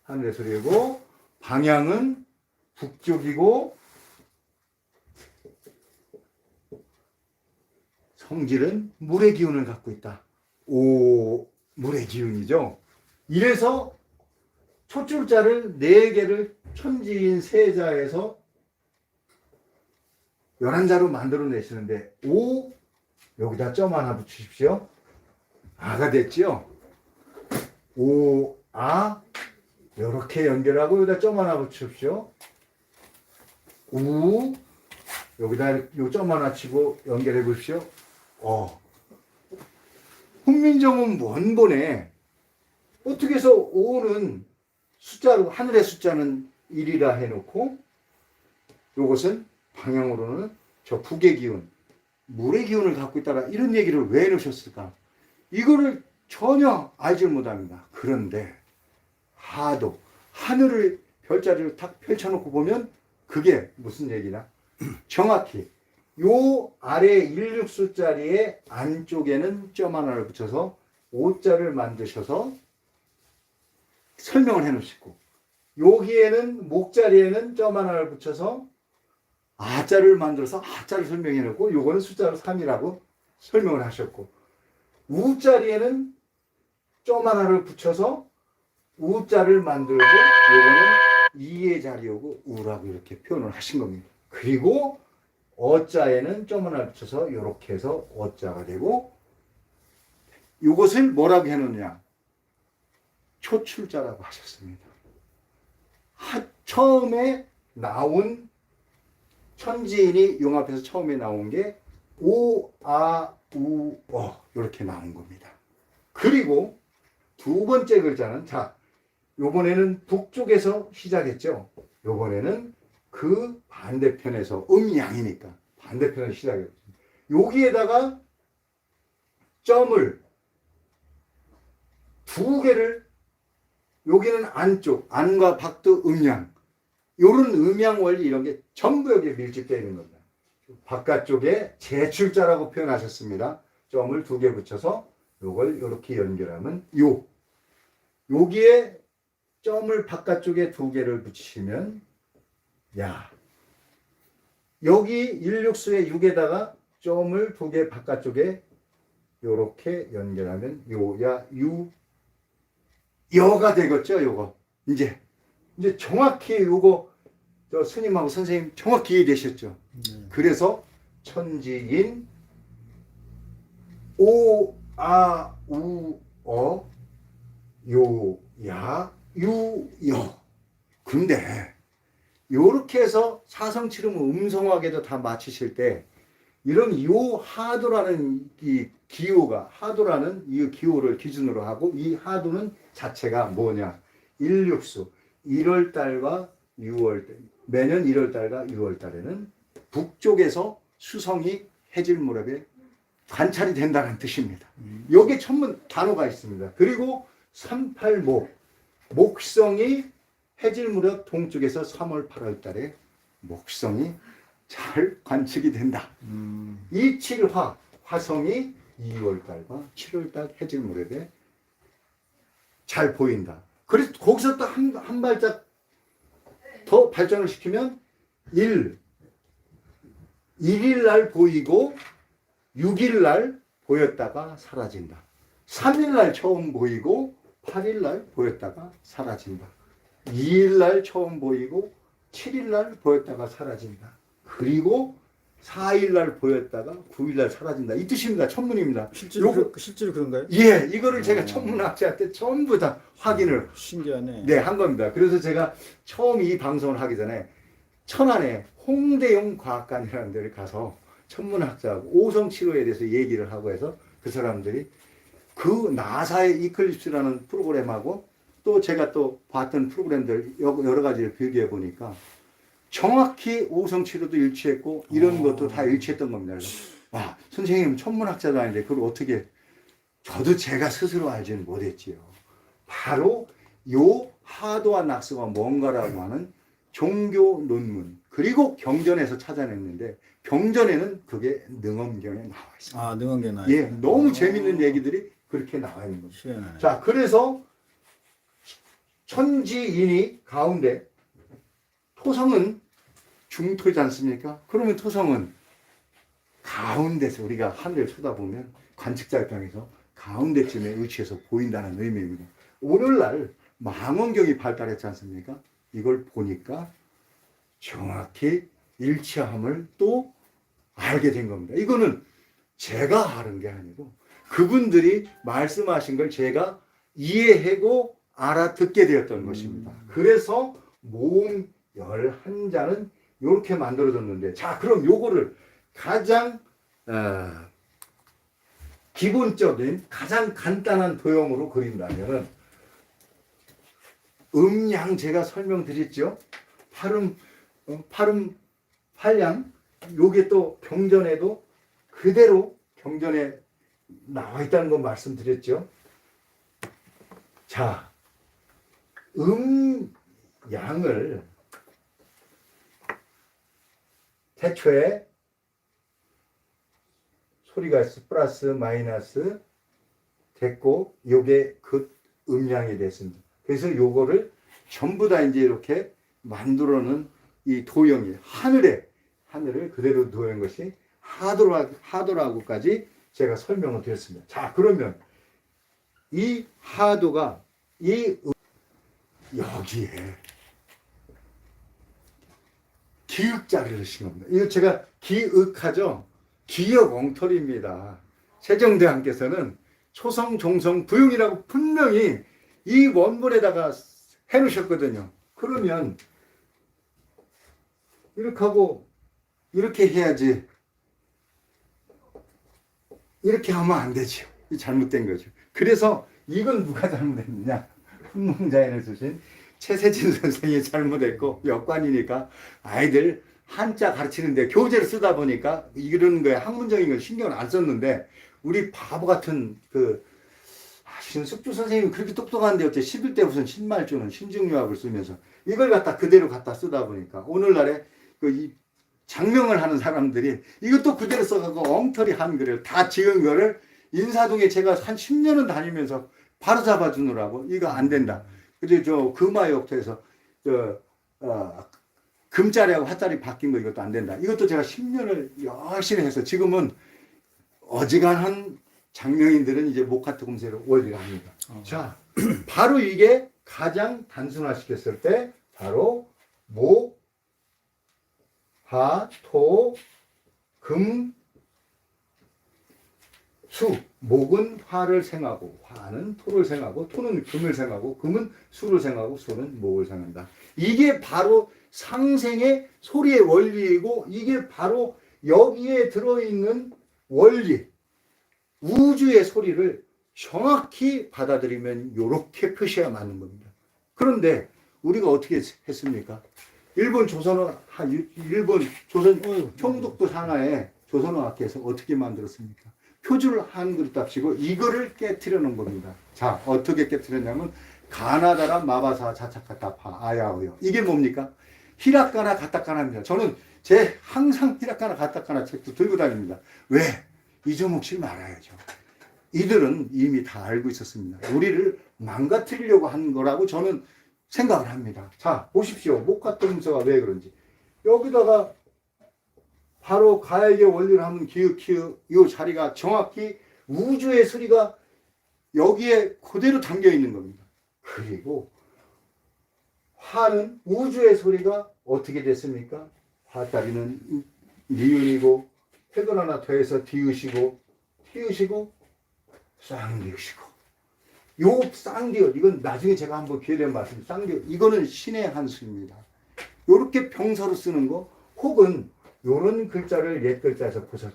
하늘의 소리고 방향은 북쪽이고 성질은 물의 기운을 갖고 있다. 물의 기운이죠. 이래서 초출자를 4개를 천지인 세자에서 11자로 만들어 내시는데 여기다 점 하나 붙이십시오. 아가 됐죠? 이렇게 연결하고 여기다 점 하나 붙이십시오. 여기다 요 점 하나 치고 연결해 보십시오. 훈민정음 원본에 어떻게 해서 5는 숫자로 하늘의 숫자는 1이라 해놓고 요것은 방향으로는 저 북의 기운, 물의 기운을 갖고 있다라 이런 얘기를 왜 해놓으셨을까? 이거를 전혀 알지 못합니다. 그런데 하도 하늘을 별자리를 탁 펼쳐놓고 보면 그게 무슨 얘기냐? 정확히 요 아래 16수짜리의 안쪽에는 점 하나를 붙여서 5자를 만드셔서 설명을 해놓으시고 여기에는 목자리에는 점 하나를 붙여서 아자를 만들어서 아자를 설명해 놓고 요거는 숫자로 3이라고 설명을 하셨고 우자리에는 점 하나를 붙여서 우자를 만들고 요거는 2의 자리오고 우라고 이렇게 표현을 하신 겁니다. 그리고 어자에는 점 하나 붙여서 이렇게 해서 어자가 되고 이것을 뭐라고 해놓냐? 초출자라고 하셨습니다. 처음에 나온 천지인이 용합해서 처음에 나온 게 오, 아, 우, 어 이렇게 나온 겁니다. 그리고 두 번째 글자는 자 요번에는 북쪽에서 시작했죠. 요번에는 그 반대편에서 음양이니까 반대편에서 시작했죠. 여기에다가 점을 두 개를 여기는 안쪽 안과 밖도 음양 요런 음양 원리 이런 게 전부 여기에 밀집되어 있는 겁니다. 바깥쪽에 제출자라고 표현하셨습니다. 점을 두 개 붙여서 요걸 이렇게 연결하면 여기에 점을 바깥쪽에 두 개를 붙이시면 야 여기 일육수의 6에다가 점을 두 개 바깥쪽에 요렇게 연결하면 요야 유 여가 되겠죠. 요거 이제 정확히 요거 저 스님하고 선생님 정확히 이해되셨죠. 그래서 천지인 오, 아, 우, 어, 요, 야, 유, 여. 근데 요렇게 해서 사성칠음 음성학에도 다 맞추실 때 이런 요 하도라는 이 기호가 하도라는 이 기호를 기준으로 하고 이 하도는 자체가 뭐냐 1육수 1월달과 6월달 매년 1월달과 6월달에는 북쪽에서 수성이 해질무렵에 관찰이 된다는 뜻입니다. 여기에 천문 단어가 있습니다. 그리고 38목 목성이 해질무렵 동쪽에서 3월 8월 달에 목성이 잘 관측이 된다. 이 7화 화성이 2월달과 7월달 해질무렵에 잘 보인다. 그래서 거기서 또 한 발짝 더 발전을 시키면 1일 날 보이고 6일 날 보였다가 사라진다. 3일 날 처음 보이고 8일 날 보였다가 사라진다. 2일 날 처음 보이고 7일 날 보였다가 사라진다. 그리고 4일 날 보였다가 9일 날 사라진다. 이 뜻입니다. 천문입니다. 실제로 그런가요? 예, 이거를 제가 천문학자한테 전부 다 확인을 신기하네. 네, 한 겁니다. 그래서 제가 처음 이 방송을 하기 전에 천안에 홍대용 과학관이라는 데를 가서 천문학자하고 오성치료에 대해서 얘기를 하고 해서 그 사람들이 그 나사의 이클립스라는 프로그램하고 또 제가 또 봤던 프로그램들 여러 가지를 비교해 보니까 정확히 오성치료도 일치했고 이런 것도 다 일치했던 겁니다. 와, 선생님 천문학자도 아닌데 그걸 어떻게 저도 제가 스스로 알지는 못했지요. 바로 요 하도와 낙서가 뭔가라고 하는 종교 논문 그리고 경전에서 찾아냈는데 경전에는 그게 능엄경에 나와 있습니다. 아, 능언계 나. 예, 너무 재밌는 얘기들이 그렇게 나와 있는 겁니다. 시원하네. 자, 그래서 천지인이 가운데 토성은 중토지 않습니까? 그러면 토성은 가운데서 우리가 하늘을 쳐다보면 관측자 입장에서 가운데쯤에 위치해서 보인다는 의미입니다. 오늘날 망원경이 발달했지 않습니까? 이걸 보니까 정확히 일치함을 또 알게 된 겁니다. 이거는 제가 아는 게 아니고 그분들이 말씀하신 걸 제가 이해하고 알아듣게 되었던 것입니다. 그래서 모음 11자는 이렇게 만들어졌는데 자 그럼 요거를 가장 기본적인 가장 간단한 도형으로 그린다면은 음양 제가 설명드렸죠. 팔음 팔양 요게 또 경전에도 그대로 경전에 나와 있다는 거 말씀드렸죠. 자, 양을 태초에 소리가 있어 플러스 마이너스 됐고 요게 그 음양이 됐습니다. 그래서 요거를 전부 다 이제 이렇게 만들어놓은 이 도형이 하늘을 그대로 도한 것이 하도라고까지 제가 설명을 드렸습니다. 자, 그러면 이 하도가 여기에 기역자를 넣으신 겁니다. 이거 제가 기역하죠. 기역 엉터리입니다. 세종대왕께서는 초성, 종성, 부용이라고 분명히 이 원본에다가 해놓으셨거든요. 그러면 이렇게 하고 이렇게 해야지. 이렇게 하면 안 되죠. 이 잘못된 거죠. 그래서 이건 누가 잘못했느냐? 훈문자인을 쓰신 최세진 선생이 잘못했고, 역관이니까 아이들 한자 가르치는데 교재를 쓰다 보니까 이런 거에 학문적인 걸 신경을 안 썼는데, 우리 바보 같은 신숙주 선생님이 그렇게 똑똑한데 어째 11대 후손 신말조는 신증유학을 쓰면서 이걸 갖다 그대로 갖다 쓰다 보니까 오늘날에 이 장명을 하는 사람들이 이것도 그대로 써갖고 엉터리 한글을 다 지은 거를 인사동에 제가 한 10년은 다니면서 바로 잡아주느라고 이거 안 된다. 근데 저 금화역토에서 금자리하고 화자리 바뀐 거 이것도 안 된다. 이것도 제가 10년을 열심히 해서 지금은 어지간한 장명인들은 이제 목화토 금세로 원리를 합니다. 자, 바로 이게 가장 단순화시켰을 때 바로 목, 화, 토, 금, 수. 목은 화를 생하고, 화는 토를 생하고, 토는 금을 생하고, 금은 수를 생하고, 수는 목을 생한다. 이게 바로 상생의 소리의 원리이고, 이게 바로 여기에 들어있는 원리, 우주의 소리를 정확히 받아들이면 이렇게 표시가 맞는 겁니다. 그런데 우리가 어떻게 했습니까? 일본 조선 총독부 산하에 조선어학회에서 어떻게 만들었습니까? 표준을 한글답시고 이거를 깨트려 놓은 겁니다. 자, 어떻게 깨트렸냐면 가나다라 마바사 자차카타파 아야오요. 이게 뭡니까? 히라카나 가타카나입니다. 저는 항상 히라카나 가타카나 책도 들고 다닙니다. 왜? 잊어먹지 말아야죠. 이들은 이미 다 알고 있었습니다. 우리를 망가뜨리려고 한 거라고 저는 생각을 합니다. 자, 보십시오. 목화토금서가 왜 그런지. 여기다가 바로 가액의 원리를 하면 기읍, 이 자리가 정확히 우주의 소리가 여기에 그대로 담겨 있는 겁니다. 그리고 화는 우주의 소리가 어떻게 됐습니까? 화자리는 니은이고 획을 하나 더해서 디으시고 쌍디으시고 요 쌍디읒 이건 나중에 제가 한번 기회 되면 말씀드릴게요. 쌍디읒 이거는 신의 한 수입니다. 요렇게 병서로 쓰는 거 혹은 요런 글자를 옛 글자에서 보셔서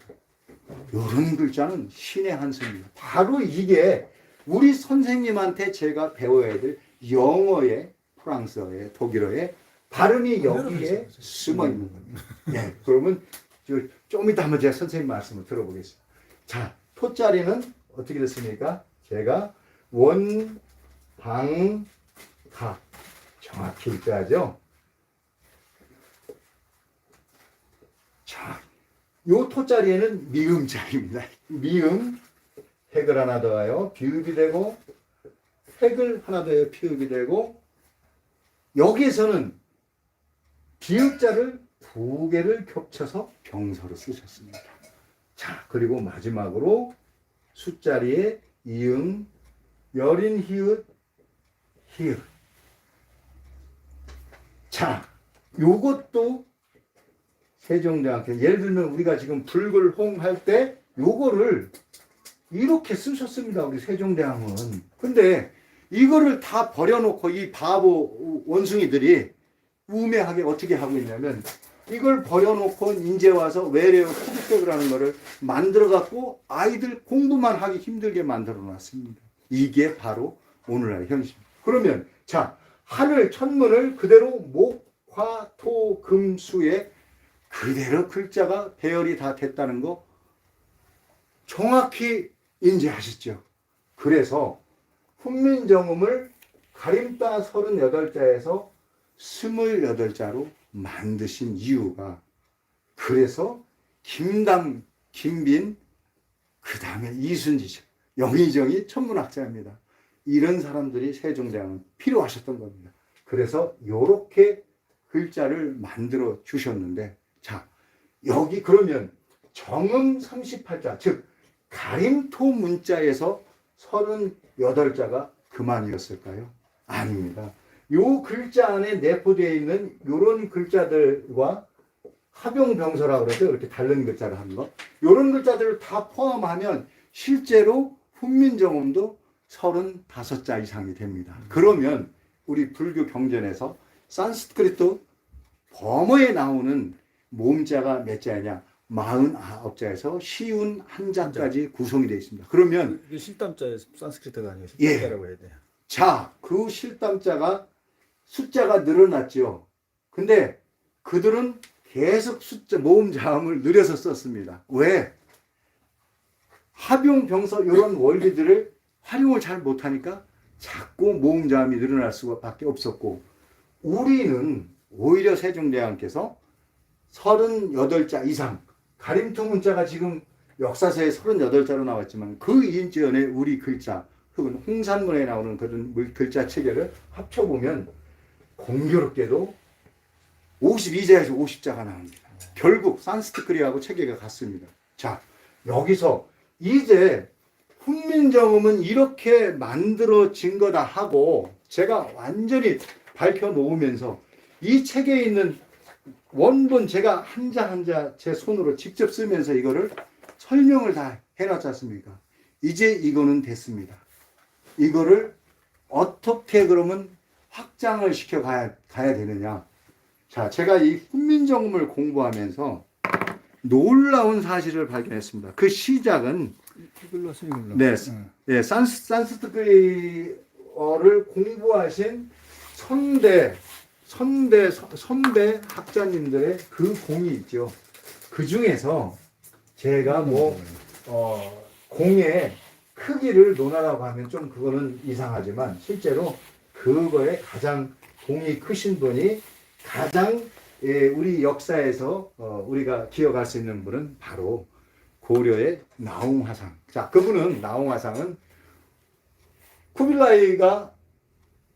요런 글자는 신의 한 수입니다. 바로 이게 우리 선생님한테 제가 배워야 될 영어의 프랑스어의 독일어의 발음이 여기에 숨어 있는 겁니다. 예, 그러면 좀 이따 한번 제가 선생님 말씀을 들어보겠습니다. 자, 토자리는 어떻게 됐습니까? 제가 원, 방, 각 정확히 읽어야죠. 자, 요 토자리에는 미음자입니다. 미음, 획을 하나 더하여 비읍이 되고 획을 하나 더하여 피읍이 되고 여기에서는 비읍자를 두 개를 겹쳐서 병서로 쓰셨습니다. 자, 그리고 마지막으로 숫자리에 이응, 여린 히읗, 히읗. 자, 요것도 세종대왕께 예를 들면 우리가 지금 불글홍 할 때 요거를 이렇게 쓰셨습니다. 우리 세종대왕은. 근데 이거를 다 버려놓고 이 바보 원숭이들이 우매하게 어떻게 하고 있냐면 이걸 버려놓고 이제 와서 외래어 토득백을 하는 거를 만들어 갖고 아이들 공부만 하기 힘들게 만들어 놨습니다. 이게 바로 오늘날의 현실입니다. 그러면 자, 하늘 천문을 그대로 목, 화, 토, 금, 수에 그대로 글자가 배열이 다 됐다는 거 정확히 인지하시죠. 그래서 훈민정음을 가림따 38자에서 28자로 만드신 이유가 그래서 김당, 김빈, 그 다음에 이순지죠. 영의정이 천문학자입니다. 이런 사람들이 세종대왕은 필요하셨던 겁니다. 그래서 이렇게 글자를 만들어 주셨는데 자, 여기 그러면 정음 38자, 즉 가림토 문자에서 38자가 그만이었을까요? 아닙니다. 요 글자 안에 내포되어 있는 요런 글자들과 합용병서라고 그러죠. 이렇게 다른 글자를 하는 거. 요런 글자들을 다 포함하면 실제로 훈민정음도 35자 이상이 됩니다. 그러면 우리 불교 경전에서 산스크리트 범어에 나오는 모음자가 몇 자냐? 49자에서 쉬운 한자까지 구성이 되어 있습니다. 그러면 이게 실담자에 산스크리트가 아니고 예. 실담자라고 해야 돼요. 자, 그 실담자가 숫자가 늘어났죠. 근데 그들은 계속 숫자 모음 자음을 늘려서 썼습니다. 왜? 합용 병서 이런 원리들을 활용을 잘 못하니까 자꾸 모음 자음이 늘어날 수밖에 없었고, 우리는 오히려 세종대왕께서 38자 이상, 가림투 문자가 지금 역사서에 38자로 나왔지만 그 이전에 우리 글자, 혹은 홍산문에 나오는 그런 글자 체계를 합쳐보면 공교롭게도 52자에서 50자가 나옵니다. 결국 산스크리트하고 체계가 같습니다. 자, 여기서 이제 훈민정음은 이렇게 만들어진 거다 하고 제가 완전히 밝혀놓으면서 이 책에 있는 원본 제가 한자 한자 제 손으로 직접 쓰면서 이거를 설명을 다 해놨지 않습니까? 이제 이거는 됐습니다. 이거를 어떻게 그러면 확장을 시켜 가야 되느냐. 자, 제가 이 훈민정음을 공부하면서 놀라운 사실을 발견했습니다. 그 시작은 이걸로 쓰 이걸로. 네, 네, 산스크리트어를 공부하신 선배 학자님들의 그 공이 있죠. 그 중에서 제가 공의 크기를 논하라고 하면 좀 그거는 이상하지만 실제로 그거에 가장 공이 크신 분이 가장 우리 역사에서 우리가 기억할 수 있는 분은 바로 고려의 나홍화상. 자, 그분은 나홍화상은 쿠빌라이가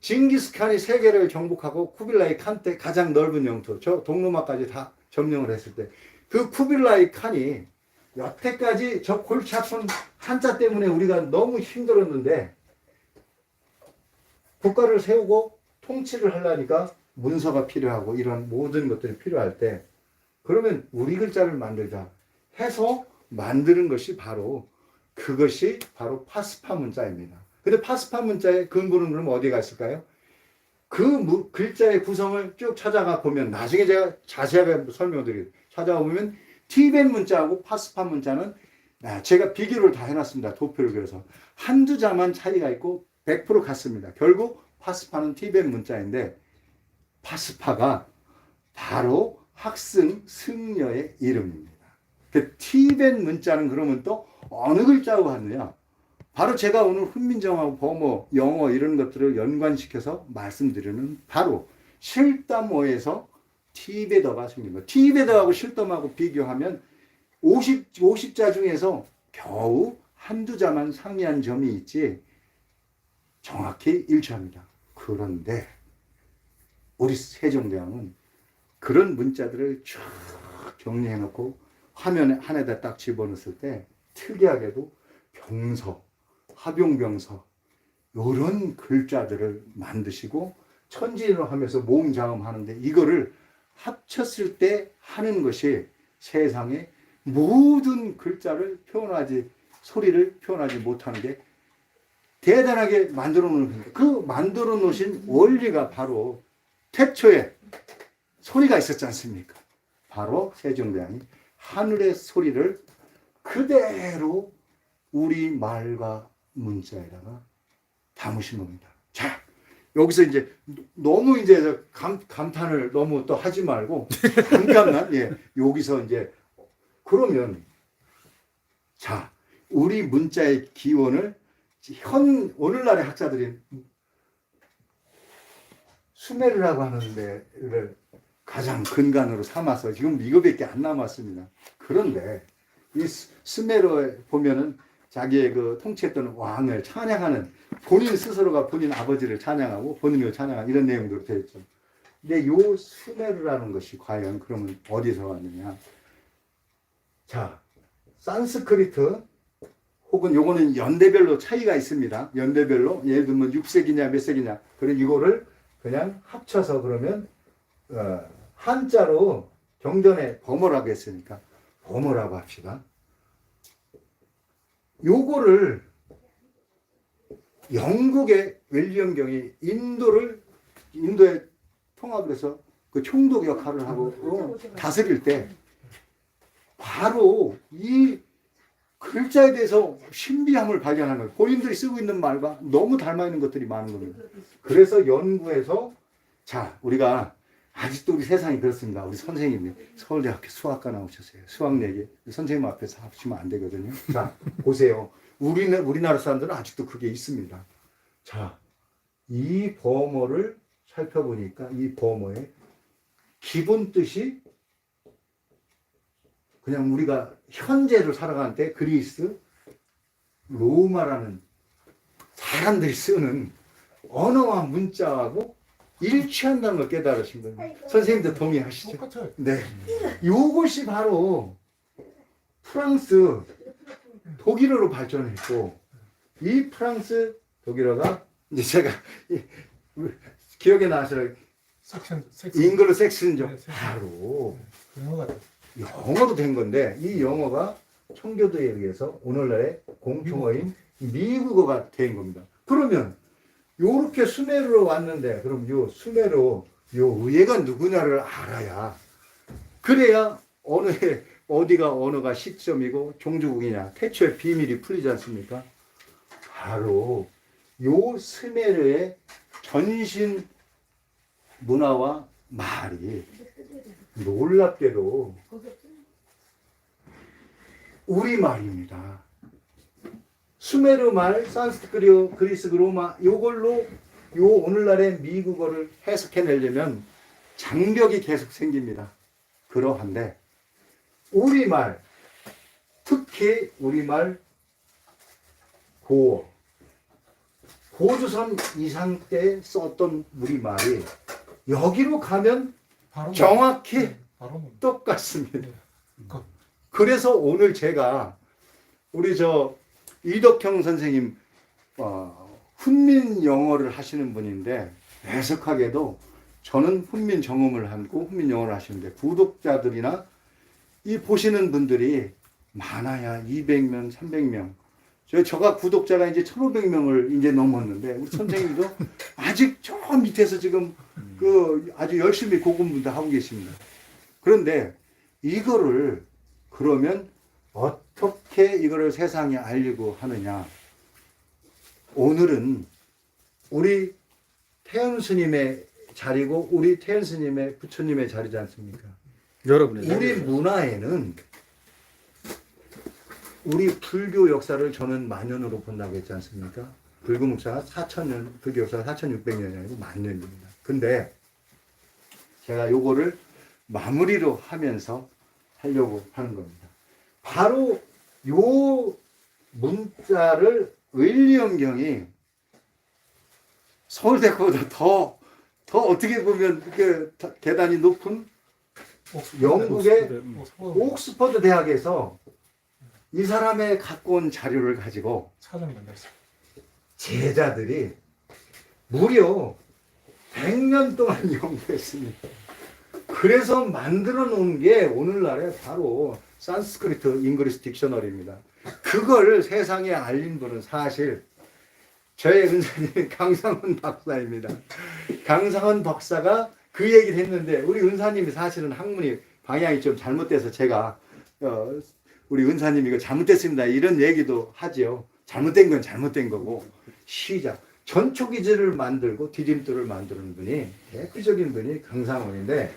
징기스칸이 세계를 정복하고 쿠빌라이 칸 때 가장 넓은 영토, 저 동남아까지 다 점령을 했을 때 그 쿠빌라이 칸이 여태까지 저 골치 아픈 한자 때문에 우리가 너무 힘들었는데 국가를 세우고 통치를 하려니까 문서가 필요하고 이런 모든 것들이 필요할 때 그러면 우리 글자를 만들자 해서 만드는 것이 그것이 바로 파스파 문자입니다. 근데 파스파 문자의 근본은 그럼 어디가 있을까요? 그 글자의 구성을 쭉 찾아가 보면 나중에 제가 자세하게 설명드리겠습니다. 찾아가 보면 티벳 문자하고 파스파 문자는 제가 비교를 다 해놨습니다. 도표를 그려서 한두 자만 차이가 있고 100% 같습니다. 결국 파스파는 티벳 문자인데 파스파가 바로 학승 승려의 이름입니다. 그 티벳 문자는 그러면 또 어느 글자하고 같느냐? 바로 제가 오늘 훈민정음하고 범어, 영어 이런 것들을 연관시켜서 말씀드리는 바로 실담어에서 티베더가 생깁니다. 티베더하고 실담하고 비교하면 50자 중에서 겨우 한두 자만 상이한 점이 있지 정확히 일치합니다. 그런데 우리 세종대왕은 그런 문자들을 쭉 정리해놓고 화면에 한에다 딱 집어넣었을 때 특이하게도 병서, 합용병서 이런 글자들을 만드시고 천지인으로 하면서 모음자음 하는데 이거를 합쳤을 때 하는 것이 세상의 모든 글자를 소리를 표현하지 못하는 게 대단하게 만들어 놓은 겁니다. 그 만들어 놓으신 원리가 바로 태초에 소리가 있었지 않습니까? 바로 세종대왕이 하늘의 소리를 그대로 우리 말과 문자에다가 담으신 겁니다. 자, 여기서 이제 너무 이제 감탄을 너무 또 하지 말고 잠깐만 여기서 이제 그러면 자, 우리 문자의 기원을 오늘날의 학자들이 수메르라고 하는 데를 가장 근간으로 삼아서 지금 이거밖에 안 남았습니다. 그런데 이 수메르에 보면은 자기의 그 통치했던 왕을 찬양하는 본인 스스로가 본인 아버지를 찬양하고 본인을 찬양하는 이런 내용들로 되어 있죠. 근데 요 수메르라는 것이 과연 그러면 어디서 왔느냐? 자, 산스크리트 혹은 요거는 연대별로 차이가 있습니다. 연대별로 예를 들면 6세기냐 몇 세기냐. 그리고 이거를 그냥 합쳐서 그러면 한자로 경전에 범어라고 했으니까 범어라고 합시다. 요거를 영국의 윌리엄 경이 인도에 통합을 해서 그 총독 역할을 하고 다스릴 때 바로 이 글자에 대해서 신비함을 발견하는 거예요. 본인들이 쓰고 있는 말과 너무 닮아 있는 것들이 많은 겁니다. 그래서 연구해서 자, 우리가 아직도 우리 세상이 그렇습니다. 우리 선생님이 서울대학교 수학과 나오셨어요. 수학 4개. 선생님 앞에서 합치면 안 되거든요. 자, 보세요. 우리나라 사람들은 아직도 그게 있습니다. 자, 이 범어를 살펴보니까 이 범어의 기본 뜻이 그냥 우리가 현재를 살아가는 때 그리스, 로마라는 사람들이 쓰는 언어와 문자하고 일치한다는 걸 깨달으신 거예요. 선생님도 동의하시죠? 똑같아요. 네. 이것이 바로 프랑스, 독일어로 발전했고, 이 프랑스, 독일어가 이제 제가 기억에 나셔요. 섹션. 잉글로 섹슨죠. 네, 섹슨. 바로 영어가 영어로 된 건데 이 영어가 청교도에 의해서 오늘날의 공통어인 미국어가 된 겁니다. 그러면 요렇게 수메르로 왔는데 그럼 요 수메르 요 얘가 누구냐를 알아야 그래야 어디가 언어가 시점이고 종주국이냐 태초의 비밀이 풀리지 않습니까? 바로 요 스메르의 전신 문화와 말이 놀랍게도 우리말입니다. 수메르 말, 산스크리트, 그리스, 로마 요걸로 요 오늘날의 미국어를 해석해내려면 장벽이 계속 생깁니다. 그러한데 우리말, 특히 우리말 고조선 이상 때 썼던 우리말이 여기로 가면 바로 정확히 바로 똑같습니다. 그- 그래서 오늘 제가 우리 이덕형 선생님 훈민 영어를 하시는 분인데 애석하게도 저는 훈민 정음을 하고 훈민 영어를 하시는데 구독자들이나 이 보시는 분들이 많아야 200명, 300명. 저가 구독자가 이제 1,500명을 이제 넘었는데 우리 선생님도 아직 저 밑에서 지금 아주 열심히 고군분투 하고 계십니다. 그런데 이거를 그러면 어떻게 이거를 세상에 알리고 하느냐? 오늘은 우리 태연 스님의 자리고 우리 태연 스님의 부처님의 자리지 않습니까? 여러분의 우리 문화에는 우리 불교 역사를 저는 만년으로 본다고 했지 않습니까? 불교 역사가 4,000년, 불교 역사가 4,600년이 아니고 만년입니다. 근데 제가 요거를 마무리로 하면서 하려고 하는 겁니다. 바로 요 문자를 윌리엄 경이 서울대보다 더 어떻게 보면 그 계단이 높은 영국의 옥스퍼드 대학에서 이 사람의 갖고 온 자료를 가지고 사전 만났어요. 제자들이 무려 100년 동안 연구했습니다. 그래서 만들어 놓은 게 오늘날의 바로 산스크리트 잉글리시 딕셔너리입니다. 그걸 세상에 알린 분은 사실 저의 은사님 강상원 박사입니다. 강상원 박사가 그 얘기를 했는데 우리 은사님이 사실은 학문이 방향이 좀 잘못돼서 제가 우리 은사님 이거 잘못됐습니다 이런 얘기도 하지요. 잘못된 건 잘못된 거고 시작 전초기지를 만들고 디딤돌을 만드는 분이 대표적인 분이 강상원인데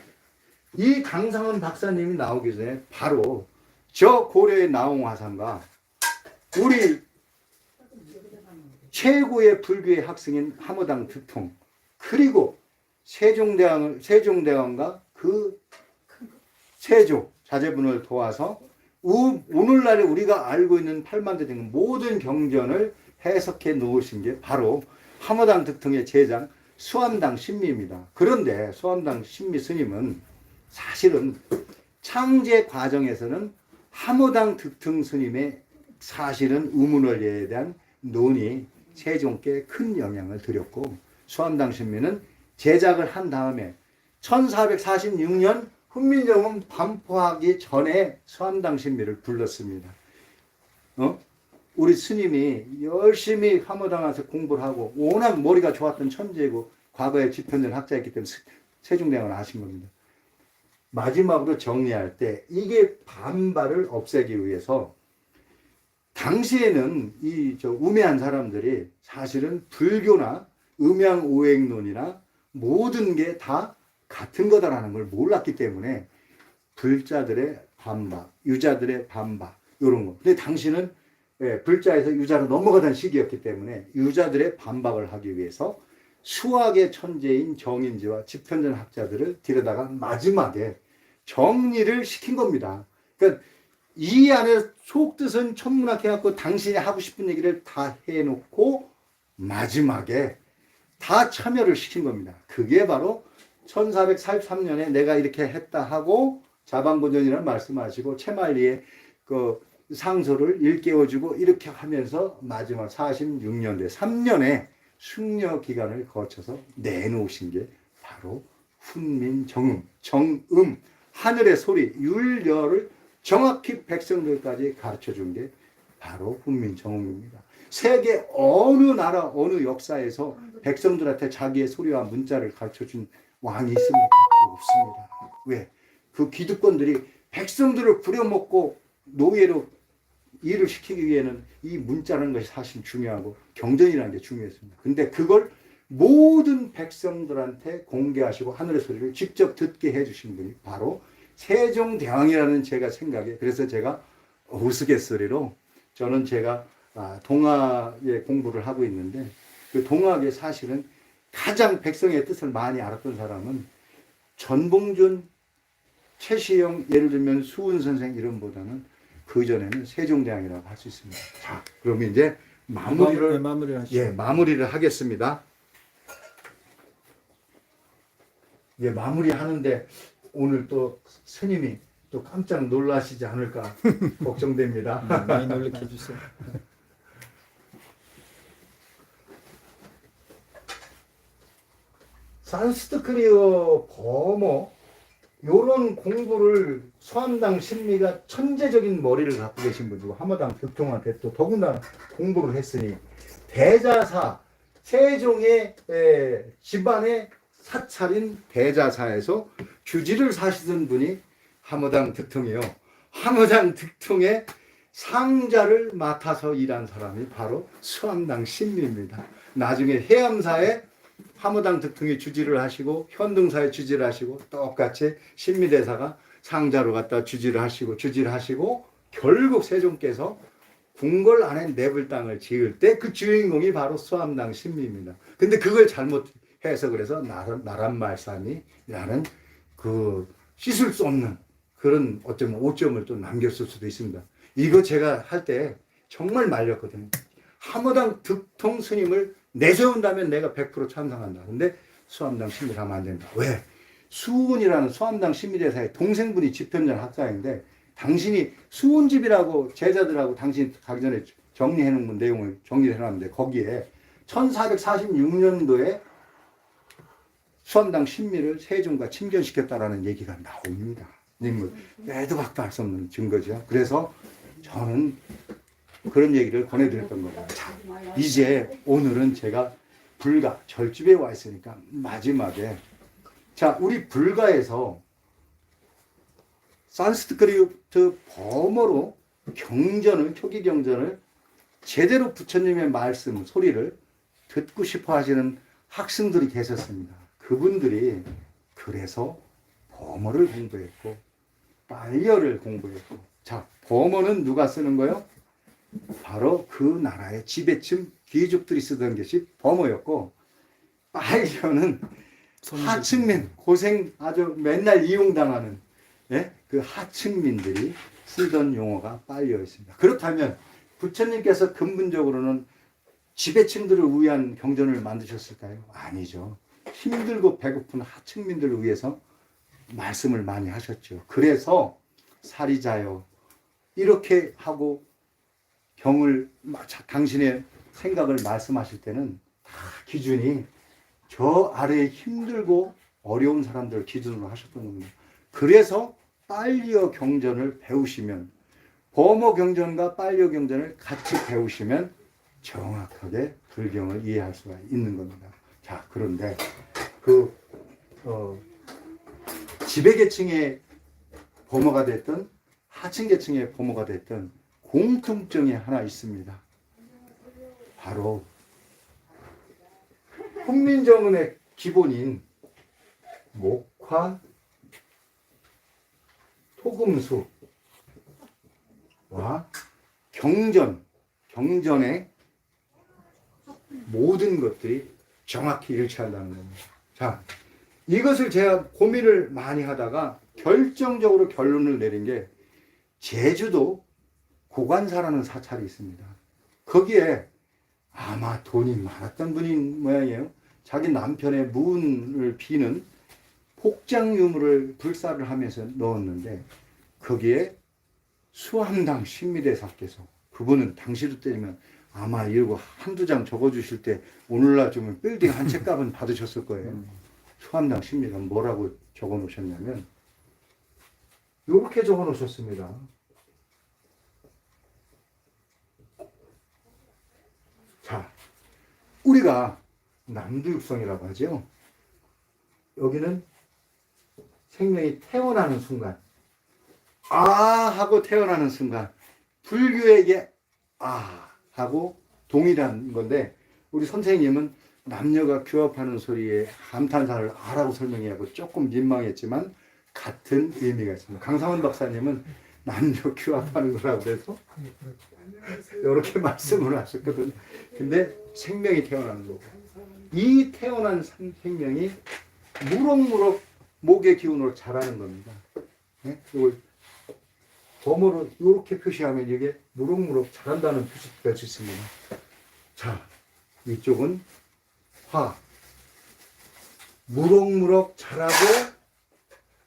이 강상원 박사님이 나오기 전에 바로 저 고려의 나홍화상과 우리 최고의 불교의 학생인 하모당 두통 그리고 세종대왕과 그 세조 자제분을 도와서 오늘날에 우리가 알고 있는 팔만대중 모든 경전을 해석해 놓으신 게 바로 하모당 득통의 제장 수암당 신미입니다. 그런데 수암당 신미 스님은 사실은 창제 과정에서는 하모당 득통 스님의 사실은 우문원리에 대한 논의 세종께 큰 영향을 드렸고 수암당 신미는 제작을 한 다음에 1446년 훈민정음 반포하기 전에 수암당 신미를 불렀습니다. 우리 스님이 열심히 하모당 와서 공부를 하고 워낙 머리가 좋았던 천재이고 과거에 집현전 학자였기 때문에 세종대왕은 아신 겁니다. 마지막으로 정리할 때 이게 반발을 없애기 위해서 당시에는 이 우매한 사람들이 사실은 불교나 음양오행론이나 모든 게 다 같은 거다라는 걸 몰랐기 때문에 불자들의 반박, 유자들의 반박 이런 거. 근데 당시는 불자에서 유자로 넘어가던 시기였기 때문에 유자들의 반박을 하기 위해서 수학의 천재인 정인지와 집현전 학자들을 데려다가 마지막에 정리를 시킨 겁니다. 그러니까 이 안에 속뜻은 천문학해갖고 당신이 하고 싶은 얘기를 다 해놓고 마지막에 다 참여를 시킨 겁니다. 그게 바로 1443년에 내가 이렇게 했다 하고 자방고전이라는 말씀하시고 채말리의 그 상소를 일깨워주고 이렇게 하면서 마지막 46년대 3년의 숙려 기간을 거쳐서 내놓으신 게 바로 훈민정음, 정음, 하늘의 소리, 율려를 정확히 백성들까지 가르쳐 준 게 바로 훈민정음입니다. 세계 어느 나라, 어느 역사에서 백성들한테 자기의 소리와 문자를 가르쳐 준 왕이 있습니까? 없습니다. 왜? 그 기득권들이 백성들을 부려먹고 노예로 일을 시키기 위해는 이 문자라는 것이 사실 중요하고 경전이라는 게 중요했습니다. 근데 그걸 모든 백성들한테 공개하시고 하늘의 소리를 직접 듣게 해주신 분이 바로 세종대왕이라는 제가 생각에, 그래서 제가 우스갯소리로 저는 제가 동학의 공부를 하고 있는데 그 동학에 사실은 가장 백성의 뜻을 많이 알았던 사람은 전봉준, 최시영, 예를 들면 수은 선생 이름보다는 그 전에는 세종대왕이라고 할 수 있습니다. 자, 그러면 이제 마무리를 하시죠. 예, 마무리를 하겠습니다. 예, 마무리하는데 오늘 또 스님이 또 깜짝 놀라시지 않을까 걱정됩니다. 많이 놀래켜 해주세요. 산스크리어 범어 요런 공부를 수암당 신미가 천재적인 머리를 갖고 계신 분이고 하마당 득통한테 또 더군다나 공부를 했으니 대자사 세종의 집안의 사찰인 대자사에서 주지를 사시던 분이 하마당 득통이요. 하마당 득통의 상자를 맡아서 일한 사람이 바로 수암당 신미입니다. 나중에 해암사에 하무당 득통이 주지를 하시고 현등사에 주지를 하시고 똑같이 신미대사가 상자로 갖다 주지를 하시고 결국 세종께서 궁궐 안에 내불 땅을 지을 때 그 주인공이 바로 수암당 신미입니다. 근데 그걸 잘못해서 그래서 나란말씀이라는 그 씻을 수 없는 그런 어쩌면 오점을 또 남겼을 수도 있습니다. 이거 제가 할 때 정말 말렸거든요. 하무당 득통 스님을 내세운다면 내가 100% 찬성한다. 근데 수암당 신미를 하면 안 된다. 왜? 수운이라는 수암당 신미대사의 동생분이 집현전 학자인데 당신이 수운집이라고 제자들하고 당신 가기 전에 정리해 놓은 내용을 정리해 놨는데 거기에 1446년도에 수암당 신미를 세종과 침견시켰다라는 얘기가 나옵니다. 빼도 박도 할 수 없는 증거죠. 그래서 저는 그런 얘기를 권해드렸던 겁니다. 자, 이제 오늘은 제가 불가 절집에 와 있으니까 마지막에 자, 우리 불가에서 산스크리트 범어로 경전을 초기 경전을 제대로 부처님의 말씀 소리를 듣고 싶어 하시는 학생들이 계셨습니다. 그분들이 그래서 범어를 공부했고 빨려를 공부했고 자, 범어는 누가 쓰는 거요? 바로 그 나라의 지배층 귀족들이 쓰던 것이 범어였고 빨려는 하층민 고생 아주 맨날 이용당하는 그 하층민들이 쓰던 용어가 빨려였습니다. 그렇다면 부처님께서 근본적으로는 지배층들을 위한 경전을 만드셨을까요? 아니죠. 힘들고 배고픈 하층민들을 위해서 말씀을 많이 하셨죠. 그래서 사리자여 이렇게 하고 경을 당신의 생각을 말씀하실 때는 다 기준이 저 아래에 힘들고 어려운 사람들을 기준으로 하셨던 겁니다. 그래서 빨리어 경전을 배우시면 범어 경전과 빨리어 경전을 같이 배우시면 정확하게 불경을 이해할 수가 있는 겁니다. 자, 그런데 지배계층의 범어가 됐든 하층계층의 범어가 됐든 공통점이 하나 있습니다. 바로 훈민정음의 기본인 목화, 토금수와 경전의 모든 것들이 정확히 일치한다는 겁니다. 자, 이것을 제가 고민을 많이 하다가 결정적으로 결론을 내린 게 제주도 고관사라는 사찰이 있습니다. 거기에 아마 돈이 많았던 분인 모양이에요. 자기 남편의 문을 비는 복장 유물을 불사를 하면서 넣었는데 거기에 수함당 신미대사께서, 그분은 당시로 때리면 아마 이거 한두 장 적어주실 때 오늘날 좀 빌딩 한 채 값은 받으셨을 거예요. 수함당 신미가 뭐라고 적어 놓으셨냐면 이렇게 적어 놓으셨습니다. 자, 우리가 남두육성이라고 하죠. 여기는 생명이 태어나는 순간, 아 하고 태어나는 순간, 불교에게 아 하고 동일한 건데, 우리 선생님은 남녀가 규합하는 소리에 감탄사를 아라고 설명하고 조금 민망했지만 같은 의미가 있습니다. 강상원 박사님은 남녀 규합하는 거라고 해서 이렇게 말씀을 하셨거든요. 근데 생명이 태어나는 거고, 이 태어난 생명이 무럭무럭 목의 기운으로 자라는 겁니다. 네? 이걸 범어로 이렇게 표시하면 이게 무럭무럭 자란다는 표시가 될 수 있습니다. 자, 이쪽은 화, 무럭무럭 자라고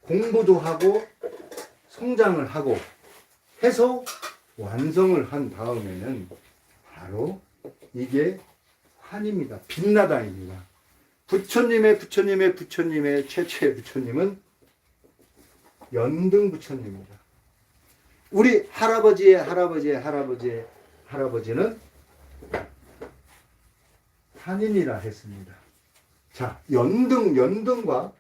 공부도 하고 성장을 하고 해서 완성을 한 다음에는 바로 이게 환입니다. 빛나다입니다. 부처님의 최초의 부처님은 연등 부처님입니다. 우리 할아버지의 할아버지는 한인이라 했습니다. 자, 연등과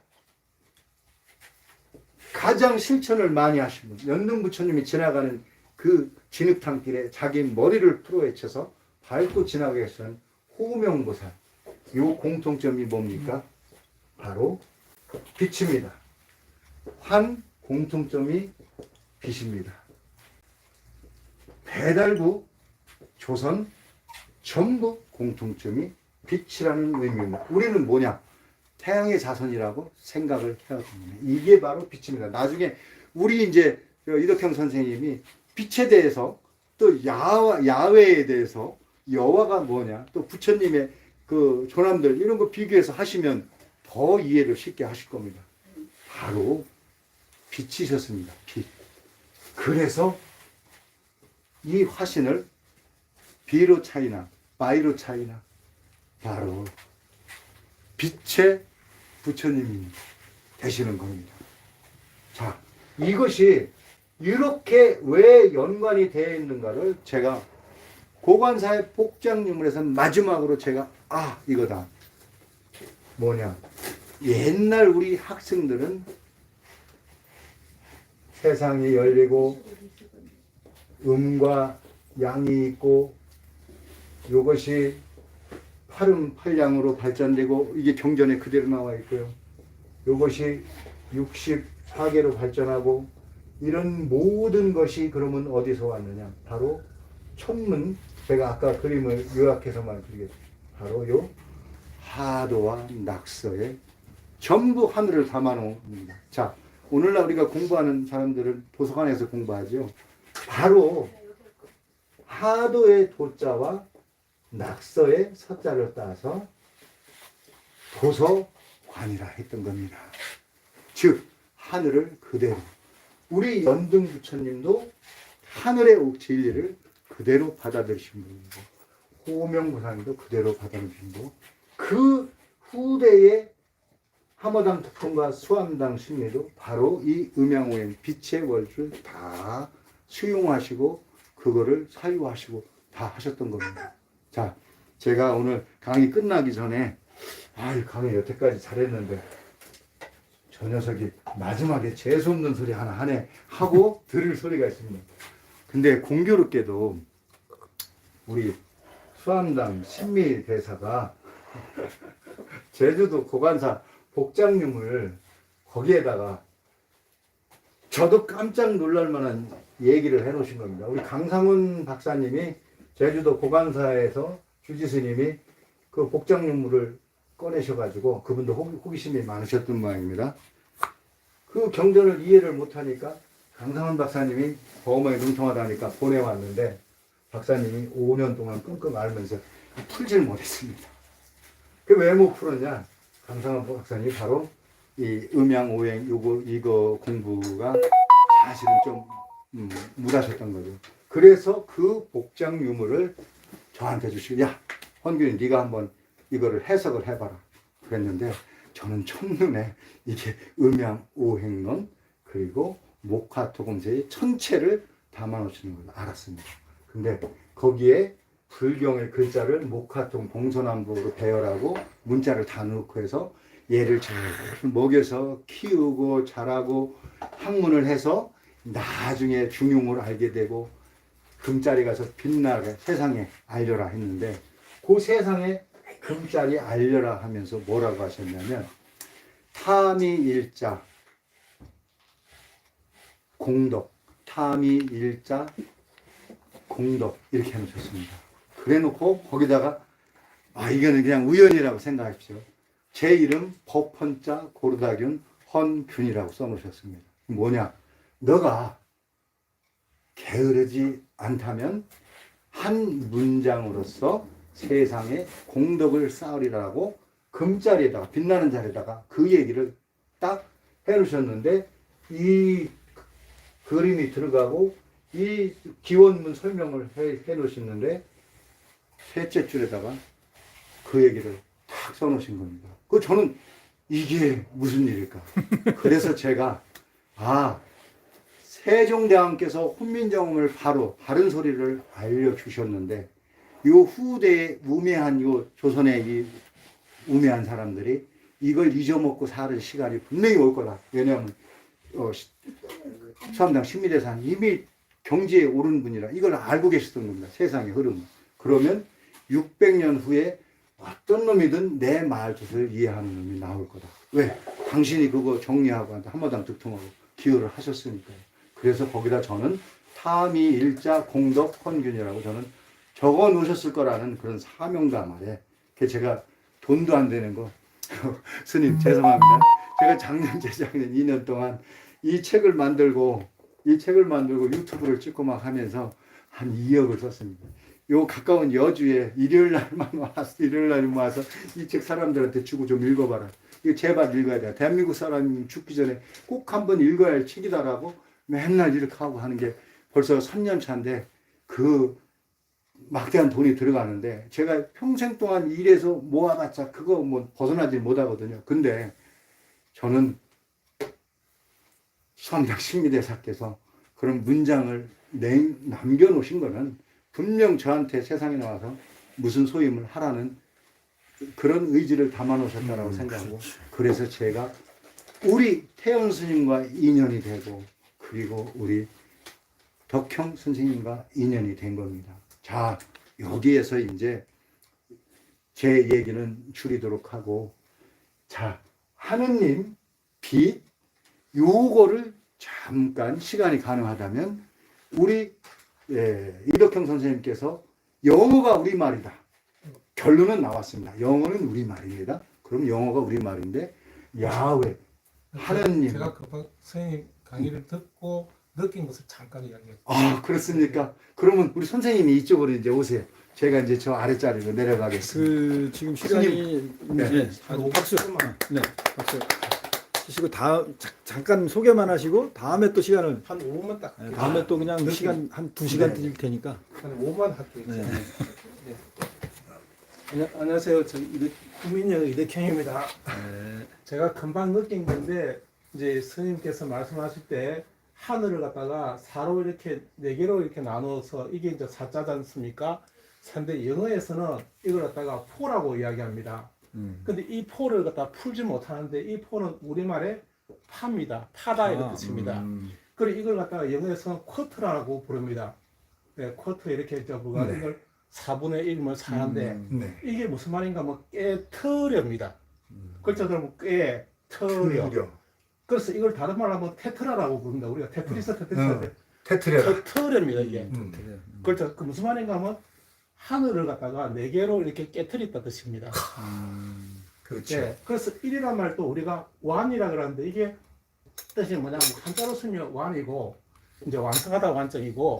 가장 실천을 많이 하신 분, 연등 부처님이 지나가는 그 진흙탕길에 자기 머리를 풀어헤쳐서 밟고 지나가게 하시는 호명보살, 이 공통점이 뭡니까? 바로 빛입니다. 한 공통점이 빛입니다. 배달구, 조선 전부 공통점이 빛이라는 의미입니다. 우리는 뭐냐? 태양의 자손이라고 생각을 해야 됩니다. 이게 바로 빛입니다. 나중에 우리 이제 이덕형 선생님이 빛에 대해서, 또 야외에 대해서, 여화가 뭐냐, 또 부처님의 그 조남들 이런 거 비교해서 하시면 더 이해를 쉽게 하실 겁니다. 바로 빛이셨습니다. 빛. 그래서 이 화신을 비로 차이나 마이로 차이나 바로 빛의 부처님이 되시는 겁니다. 자, 이것이 이렇게 왜 연관이 되어 있는가를 제가 고관사의 복장유물에서 마지막으로 제가 이거다. 뭐냐? 옛날 우리 학생들은 세상이 열리고 음과 양이 있고 이것이 팔음팔량으로 발전되고, 이게 경전에 그대로 나와 있고요. 이것이 64개로 발전하고, 이런 모든 것이 그러면 어디서 왔느냐? 바로 천문, 제가 아까 그림을 요약해서 말드리겠습니다. 바로 요 하도와 낙서에 전부 하늘을 담아놓은 겁니다. 자, 오늘날 우리가 공부하는 사람들은 도서관에서 공부하죠. 바로 하도의 도자와 낙서의 서자를 따서 도서관이라 했던 겁니다. 즉 하늘을 그대로, 우리 연등 부처님도 하늘의 진리를 그대로 받아들이신 분이고, 호명보살님도 그대로 받아들이신 분이고, 그 후대의 함어당 특통과 수암당 신미도 바로 이 음양오행 빛의 월주를 다 수용하시고 그거를 사유하시고 다 하셨던 겁니다. 자, 제가 오늘 강의 끝나기 전에 강의 여태까지 잘했는데 저 녀석이 마지막에 재수없는 소리 하나 하네 하고 들을 소리가 있습니다. 근데 공교롭게도 우리 수암당 신미 대사가 제주도 고관사 복장님을 거기에다가 저도 깜짝 놀랄 만한 얘기를 해놓으신 겁니다. 우리 강상훈 박사님이 제주도 고관사에서 주지스님이 그 복장유물을 꺼내셔가지고 그분도 호기심이 많으셨던 모양입니다. 그 경전을 이해를 못하니까 강상훈 박사님이 어머니 능통하다니까 보내왔는데 박사님이 5년 동안 끙끙 앓으면서 풀질 못했습니다. 그 왜 못 풀었냐? 강상훈 박사님이 바로 이 음양오행 이거 공부가 사실은 좀 못하셨던 거죠. 그래서 그 복장 유물을 저한테 주시고, 야 헌균이 네가 한번 이거를 해석을 해봐라 그랬는데 저는 첫눈에 이게 음양오행론 그리고 목화토금세의 천체를 담아놓으시는 걸 알았습니다. 근데 거기에 불경의 글자를 목화토금 동서남북으로 배열하고 문자를 다 넣고 해서 얘를 잘 먹여서 키우고 자라고 학문을 해서 나중에 중용을 알게 되고 금자리 가서 빛나게 세상에 알려라 했는데 그 세상에 금자리 알려라 하면서 뭐라고 하셨냐면 탐이일자 공덕 탐이일자 공덕 이렇게 해놓으셨습니다. 그래놓고 거기다가 이거는 그냥 우연이라고 생각하십시오. 제 이름 법헌자 고르다균 헌균이라고 써놓으셨습니다. 뭐냐? 너가 게으르지 않다면 한 문장으로서 세상에 공덕을 쌓으리라고 금자리에다가 빛나는 자리에다가 그 얘기를 딱 해놓으셨는데 이 그림이 들어가고 이 기원문 설명을 해놓으셨는데 셋째 줄에다가 그 얘기를 딱 써놓으신 겁니다. 그 저는 이게 무슨 일일까? 그래서 제가 세종대왕께서 훈민정음을 바로 바른 소리를 알려주셨는데 요 후대에 우매한 요 조선의 이 우매한 사람들이 이걸 잊어먹고 사는 시간이 분명히 올 거다. 왜냐하면 수암당 신미대사는 이미 경지에 오른 분이라 이걸 알고 계셨던 겁니다. 세상의 흐름. 그러면 600년 후에 어떤 놈이든 내 말뜻을 이해하는 놈이 나올 거다. 왜? 당신이 그거 정리하고 한마당 득통하고 기여를 하셨으니까요. 그래서 거기다 저는 탐이 일자 공덕 헌균이라고 저는 적어 놓으셨을 거라는 그런 사명감 아래 제가 돈도 안 되는 거 스님 죄송합니다. 제가 작년 재작년 2년 동안 이 책을 만들고 유튜브를 찍고 막 하면서 한 2억을 썼습니다. 요 가까운 여주에 일요일 날만 와서 이 책 사람들한테 주고 좀 읽어봐라. 이거 제발 읽어야 돼. 대한민국 사람이 죽기 전에 꼭 한번 읽어야 할 책이다라고 맨날 이렇게 하고 하는 게 벌써 3년 차인데 그 막대한 돈이 들어가는데 제가 평생 동안 일해서 모아봤자 그거 뭐 벗어나지 못하거든요. 근데 저는 수암당 신미대사께서 그런 문장을 남겨놓으신 거는 분명 저한테 세상에 나와서 무슨 소임을 하라는 그런 의지를 담아놓으셨다라고 생각하고 그래서 제가 우리 태연 스님과 인연이 되고 그리고 우리 덕형 선생님과 인연이 된 겁니다. 자, 여기에서 이제 제 얘기는 줄이도록 하고 자, 하느님 빛 요거를 잠깐 시간이 가능하다면 우리 이덕형 선생님께서 영어가 우리말이다. 결론은 나왔습니다. 영어는 우리말입니다. 그럼 영어가 우리말인데 야훼 하느님 제가 금방 선생님 강의를 듣고 느낀 것을 잠깐 이야기해요. 그렇습니까? 그러면 우리 선생님이 이쪽으로 이제 오세요. 제가 이제 저 아랫자리로 내려가겠습니다. 지금 시간이 네. 박수. 네, 박수. 주시고 잠깐 소개만 하시고 다음에 또 시간을 한 5분만 딱. 다음에 또 그냥 시간 한 2시간 드릴 테니까. 한 5분 할게요. 네. 안녕하세요. 저 국민영 이덕형입니다. 네. 제가 금방 느낀 건데 이제 스님께서 말씀하실 때 하늘을 갖다가 사로 이렇게 네 개로 이렇게 나눠서 이게 이제 사자지 않습니까? 근데 영어에서는 이걸 갖다가 포라고 이야기합니다. 근데 이 포를 갖다 풀지 못하는데 이 포는 우리말에 파입니다. 파다 이런 뜻입니다. 음. 그리고 이걸 갖다가 영어에서는 쿼터라고 부릅니다. 네, 쿼터 이렇게 해서 뭐가 네. 이걸 4분의 1을 사는데 네. 이게 무슨 말인가 하면 깨트려입니다. 글자 들으면 깨트려. 틀려. 그래서 이걸 다른 말로 하면 테트라라고 부릅니다. 우리가 테트리스 테트레라. 테트려입니다 이게. 그래요. 글자 그 무슨 말인가 하면 하늘을 갖다가 4개로 이렇게 깨트렸다 뜻입니다. 그렇죠. 네, 그래서 1이란 말도 우리가 완이라 그러는데 이게 뜻이 뭐냐면 한자로 쓰면 완이고 이제 완성하다 완성이고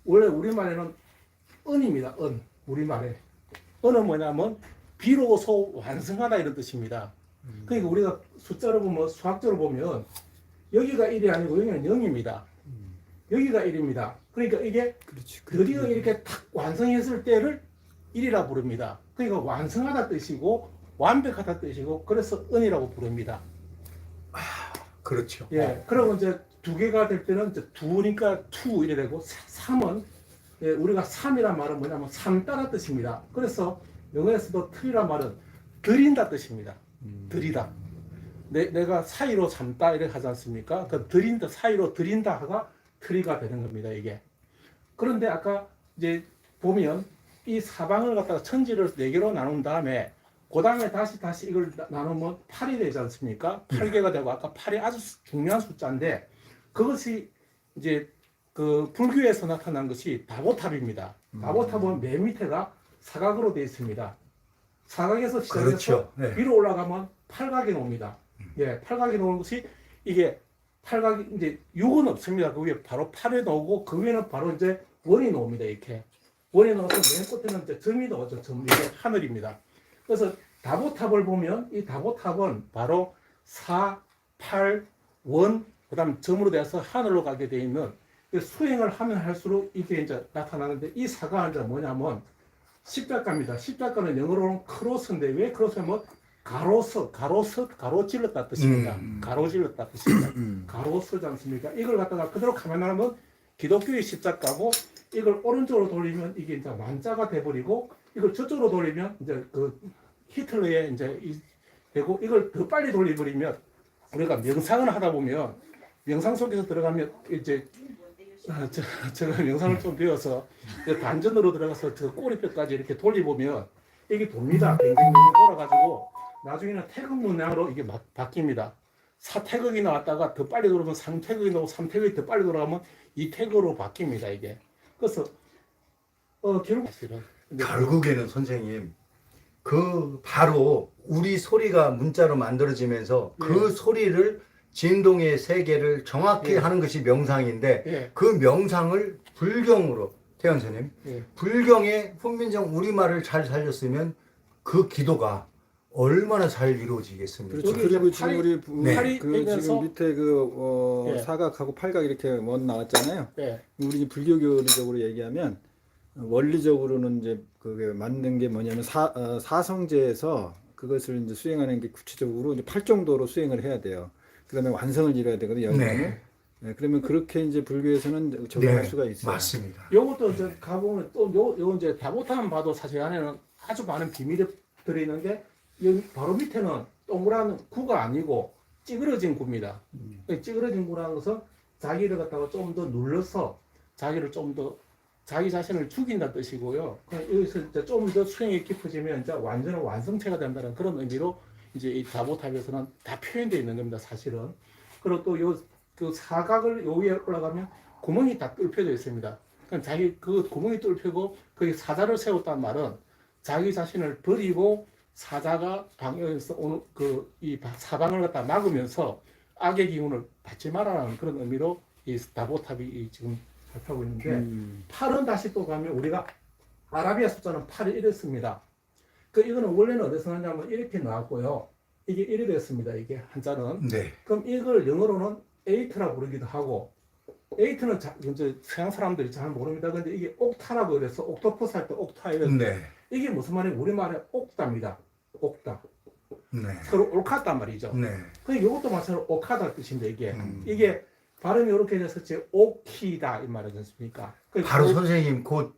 원래 우리말에는 은입니다. 은 우리말에 은은 뭐냐면 비로소 완성하다 이런 뜻입니다. 그러니까 우리가 숫자로 보면 수학적으로 보면 여기가 1이 아니고 여기는 0입니다. 여기가 1입니다. 그러니까 이게 그렇지. 드디어 이렇게 탁 완성했을 때를 1이라 부릅니다. 그러니까 완성하다 뜻이고 완벽하다 뜻이고 그래서 은이라고 부릅니다. 그렇죠. 예. 그리고 이제 두 개가 될 때는 이제 두니까 투 이래 되고 3은 예, 우리가 3이란 말은 뭐냐면 삼다라 뜻입니다. 그래서 영어에서도 틀이란 말은 들인다 뜻입니다. 들이다. 내가 사이로 삼다 이렇게 하지 않습니까? 그 들인다 사이로 들인다가 틀이가 되는 겁니다. 이게. 그런데 아까 이제 보면 이 사방을 갖다가 천지를 4개로 나눈 다음에 그 다음에 다시 이걸 나누면 8이 되지 않습니까? 8개가 되고 아까 8이 아주 중요한 숫자인데 그것이 이제 그 불교에서 나타난 것이 다보탑입니다. 다보탑은 맨 밑에가 사각으로 되어 있습니다. 사각에서 시작해서 그렇죠. 네. 위로 올라가면 팔각이 나옵니다. 예, 팔각이 나오는 것이 이게 팔각이 이제 6은 없습니다. 그 위에 바로 8이 나오고 그 위에는 바로 이제 원이 나옵니다. 이렇게 원이 나와서 맨 끝에는 이제 점이 나오죠. 점 이게 하늘입니다. 그래서 다보탑을 보면 이 다보탑은 바로 4, 8, 원, 그 다음 점으로 돼서 하늘로 가게 되어 있는 수행을 하면 할수록 이게 이제 나타나는데 이 사가 이제 뭐냐면 십자가입니다. 십자가는 영어로는 크로스인데 왜 크로스냐면 가로질렀다 뜻입니다. 가로질렀다 뜻입니다. 가로서지 않습니까? 이걸 갖다가 그대로 가면하면 기독교의 십자가고 이걸 오른쪽으로 돌리면 이게 이제 만자가 돼버리고 이걸 저쪽으로 돌리면 이제 그 히틀러의 이제 되고 이걸 더 빨리 돌려버리면 우리가 명상을 하다 보면 명상 속에서 들어가면 이제 제가 명상을 좀 배워서 단전으로 들어가서 저 꼬리뼈까지 이렇게 돌려보면 이게 돕니다. 뱅뱅뱅 돌아가지고 나중에는 태극 문양으로 이게 막 바뀝니다. 4태극이 나왔다가 더 빨리 돌아오면 3태극이 나오고 3태극이 더 빨리 돌아가면 2태극으로 바뀝니다. 이게 그래서 결국 사실은 결국에는 선생님 그 바로 우리 소리가 문자로 만들어지면서 그 소리를 진동의 세계를 정확히 예. 하는 것이 명상인데 예. 그 명상을 불경으로 태연 선생님 예. 불경의 훈민정 우리말을 잘 살렸으면 그 기도가 얼마나 잘 이루어지겠습니까? 그렇죠. 여기 그리고 이제 지금 팔이- 우리 네. 팔이 그 되면서- 지금 밑에 그 예. 사각하고 팔각 이렇게 원 나왔잖아요. 네. 우리 불교교리적으로 얘기하면 원리적으로는 이제 그게 맞는 게 뭐냐면 사성제에서 그것을 이제 수행하는 게 구체적으로 이제 8정도로 수행을 해야 돼요. 그다음에 완성을 이뤄야 되거든요. 영광을. 네. 네, 그러면 그렇게 이제 불교에서는 적용할 수가 있어요. 맞습니다. 요것도 이제 가보면 요 이제 다보타만 봐도 사실 안에는 아주 많은 비밀이 들어있는데 여기 바로 밑에는 동그란 구가 아니고 찌그러진 구입니다. 찌그러진 구라는 것은 자기를 갖다가 좀 더 눌러서 자기를 좀 더 자기 자신을 죽인다는 뜻이고요. 여기서 이제 좀 더 수행이 깊어지면 이제 완전한 완성체가 된다는 그런 의미로 이제 이 다보탑에서는 다 표현되어 있는 겁니다. 사실은. 그리고 또 요 그 사각을 요 위에 올라가면 구멍이 다 뚫혀져 있습니다. 그럼 자기 그 구멍이 뚫히고 거기 사자를 세웠단 말은 자기 자신을 버리고 사자가 방에서 오는 그 이 사방을 갖다 막으면서 악의 기운을 받지 말라는 그런 의미로 이 다보탑이 지금 발표하고 있는데 8은 다시 또 가면 우리가 아라비아 숫자는 8이 이랬습니다. 그 이거는 원래는 어디서 나냐면 이렇게 나왔고요. 이게 1이 됐습니다. 이게 한자는. 네. 그럼 이걸 영어로는 8라고 부르기도 하고 8는 이제 서양 사람들이 잘 모릅니다. 근데 이게 옥타라고 그래서 옥토퍼스 할 때 옥타 이래서 네. 이게 무슨 말이에요? 우리말에 옥다입니다. 옥다. 네. 서로 옳았단 말이죠. 네. 근데 이것도 마찬가지로 옥하다 뜻인데 이게 발음이 이렇게 돼서 제 옥히다 이 말이지 않습니까? 바로 선생님 그 원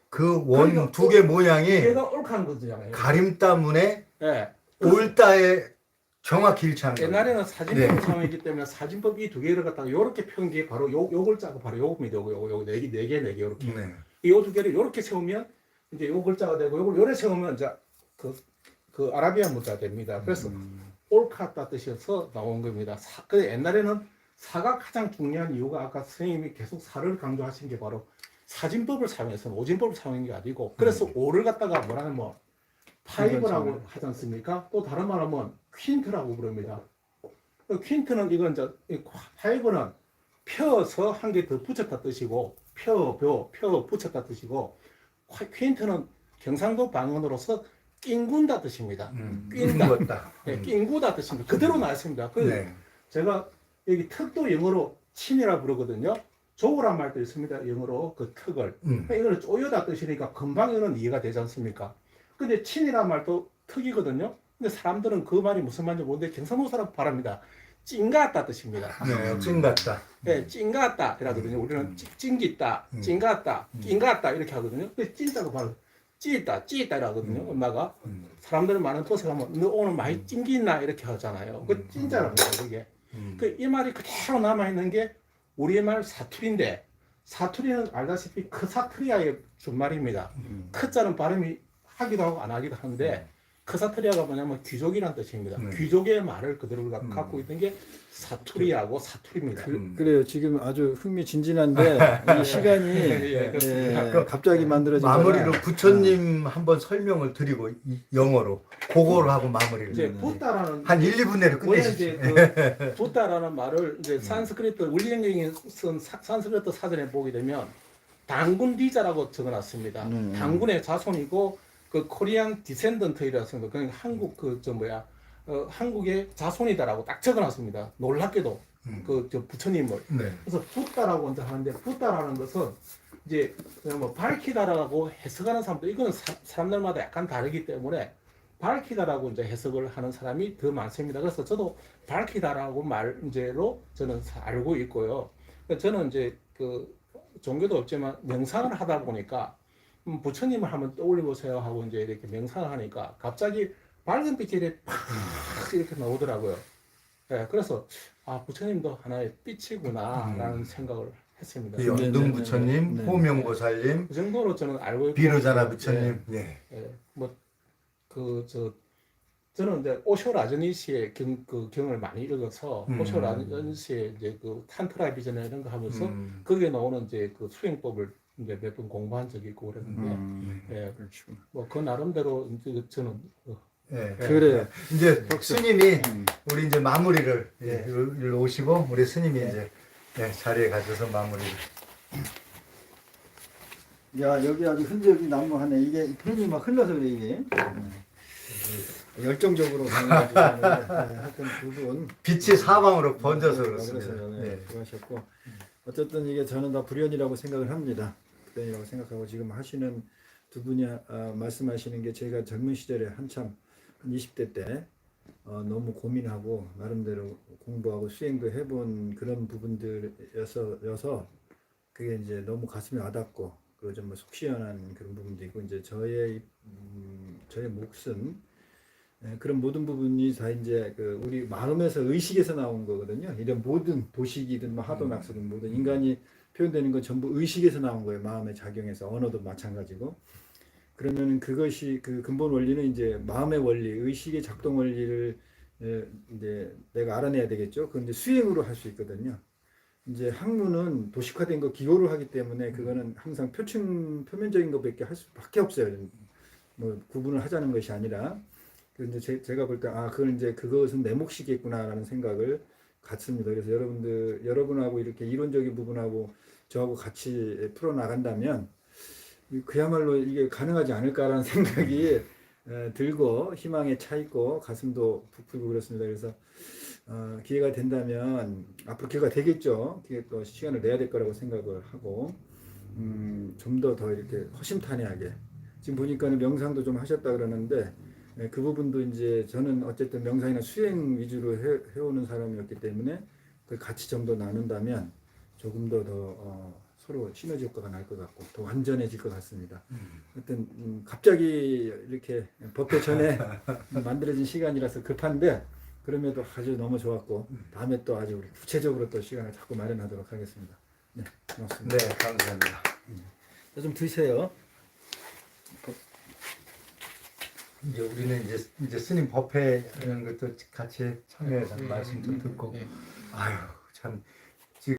그러니까 두 개 모양이 얘가 옳한 거잖아요. 가림 따문에 예. 올따에 정확히 일치하는 거예요. 옛날에는 사진법을 네. 사용했기 때문에 사진법 이 두 개를 갖다가 요렇게 펴는 게 바로 요 글자가 바로 요겁니다. 요거 네 개 요렇게. 네. 이 두 개를 요렇게 세우면 이제 요 글자가 되고 요걸 요래 세우면 이제 그 아라비아 문자가 됩니다. 그래서 옳았다 뜻이어서 나온 겁니다. 그 옛날에는 사가 가장 중요한 이유가 아까 선생님이 계속 사를 강조하신 게 바로 사진법을 사용해서 오진법을 사용한 게 아니고 그래서 오를 갖다가 뭐라는 뭐 파이브라고 하지 않습니까? 또 다른 말 하면 퀸트라고 부릅니다. 그 퀸트는 이건 이제 파이브는 펴서 한 개 더 붙였다 뜻이고 펴 붙였다 뜻이고 퀸트는 경상도 방언으로서 낑군다 뜻입니다. 낀다. 꾼다. 네, 낑구다 뜻입니다. 그대로 나왔습니다. 그 네. 제가 여기 턱도 영어로 친이라 부르거든요. 조우란 말도 있습니다. 영어로 그 턱을. 이거는 쪼여다 뜻이니까 금방 이거는 이해가 되지 않습니까? 근데 친이란 말도 턱이거든요. 근데 사람들은 그 말이 무슨 말인지 모르는데 경상도 사람 바랍니다. 찡갔다 뜻입니다. 네, 찐 같다. 네, 찡갔다 이라거든요. 우리는 찡깃다, 찡갔다, 낑갔다 이렇게 하거든요. 근데 찐자고 바로 찌있다 이라거든요. 엄마가 사람들은 많은 도서 가면 너 오늘 많이 찡기나 이렇게 하잖아요. 그 찐자랍니다. 그게. 그 이 말이 그대로 남아 있는 게 우리의 말 사투리인데 사투리는 알다시피 크사트리아의 준말입니다. 크자는 발음이 하기도 하고 안 하기도 하는데 크사트리아가 뭐냐면 귀족이란 뜻입니다. 귀족의 말을 그대로 갖고 있는 게 사투리하고 사투리입니다. 그래요. 지금 아주 흥미진진한데 이 시간이 예, 그렇습니다. 갑자기 만들어진 마무리로 거라. 부처님 한번 설명을 드리고 영어로 그거를 하고 마무리를 이제 해요. 부다라는 한 1, 2분 내로 원래 끝내시죠. 이제 그 부다라는 말을 이제 산스크리트 원리행경이 쓴 산스크리트 사전에 보게 되면 당군 디자라고 적어놨습니다. 당군의 자손이고 그 코리안 디센던트이라서 그냥 한국 한국의 자손이다라고 딱 적어놨습니다. 놀랍게도 그 저 부처님을. 네. 그래서 붓다라고 먼저 하는데 붓다라는 것은 이제 뭐 밝히다라고 해석하는 사람도 이거는 사람들마다 약간 다르기 때문에 밝히다라고 이제 해석을 하는 사람이 더 많습니다. 그래서 저도 밝히다라고 말제로 저는 알고 있고요. 저는 이제 그 종교도 없지만 명상을 하다 보니까 부처님을 한번 떠올려 보세요 하고 이제 이렇게 명상을 하니까 갑자기 밝은 빛이 이렇게 팍 이렇게 나오더라고요. 예, 그래서 아 부처님도 하나의 빛이구나라는 생각을 했습니다. 연등 부처님, 네. 호명보살님, 그 정도로 저는 알고 있고 비로자나 부처님. 네. 저는 이제 오쇼 라저니시의 경을 많이 읽어서 오쇼 라저니시의 이제 그 탄트라 비전 이런 거 하면서 거기에 나오는 이제 그 수행법을 이제 몇 번 공부한 적이 있고 그랬는데 예, 뭐 그 나름대로 이제 저는 네. 그래요. 이제 스님이 우리 이제 마무리를 일로 오시고 우리 스님이 이제 자리에 가셔서 마무리를. 야 여기 아주 흔적이 난무하네. 이게 펜이 막 흘러서 그래 이게. 열정적으로 강의해주시는 하여튼 두 분. 빛이 사방으로 번져서 그렇습니다. 그래서 네. 수고하셨고 어쨌든 이게 저는 다 불연이라고 생각을 합니다. 불연이라고 생각하고 지금 하시는 두 분이 말씀하시는 게 제가 젊은 시절에 한참 한 20대 때 너무 고민하고 나름대로 공부하고 수행도 해본 그런 부분들여서 그게 이제 너무 가슴에 와닿고 그리고 좀 속 시원한 그런 부분도 있고 이제 저의 몫은 그런 모든 부분이 다 이제 그 우리 마음에서 의식에서 나온 거거든요. 이런 모든 도식이든 뭐 하도낙서든 모든 인간이 표현되는 건 전부 의식에서 나온 거예요. 마음의 작용에서 언어도 마찬가지고. 그러면 그것이 그 근본 원리는 이제 마음의 원리, 의식의 작동 원리를 이제 내가 알아내야 되겠죠. 그런데 수행으로 할 수 있거든요. 이제 학문은 도식화된 거 기호를 하기 때문에 그거는 항상 표면적인 것밖에 할 수밖에 없어요. 뭐 구분을 하자는 것이 아니라. 그런데 제가 볼 때 그건 이제 그것은 내 몫이겠구나라는 생각을 갖습니다. 그래서 여러분하고 이렇게 이론적인 부분하고 저하고 같이 풀어 나간다면 그야말로 이게 가능하지 않을까라는 생각이 들고 희망에 차 있고 가슴도 부풀고 그렇습니다. 그래서 기회가 된다면 앞으로 기회가 되겠죠. 기회 또 시간을 내야 될 거라고 생각을 하고 좀 더 이렇게 허심탄회하게 지금 보니까는 명상도 좀 하셨다 그러는데 그 부분도 이제 저는 어쨌든 명상이나 수행 위주로 해오는 사람이었기 때문에 그 같이 좀 더 나눈다면 조금 더 서로 시너지 효과가 날 것 같고 더 완전해질 것 같습니다. 하여튼 갑자기 이렇게 법회 전에 만들어진 시간이라서 급한데 그럼에도 아주 너무 좋았고 다음에 또 아주 우리 구체적으로 또 시간을 자꾸 마련하도록 하겠습니다. 네, 고맙습니다. 네, 감사합니다. 자, 좀 드세요. 이제 우리는 이제 스님 법회 이런 것도 같이 참여해서 말씀도 듣고, 네. 아유 참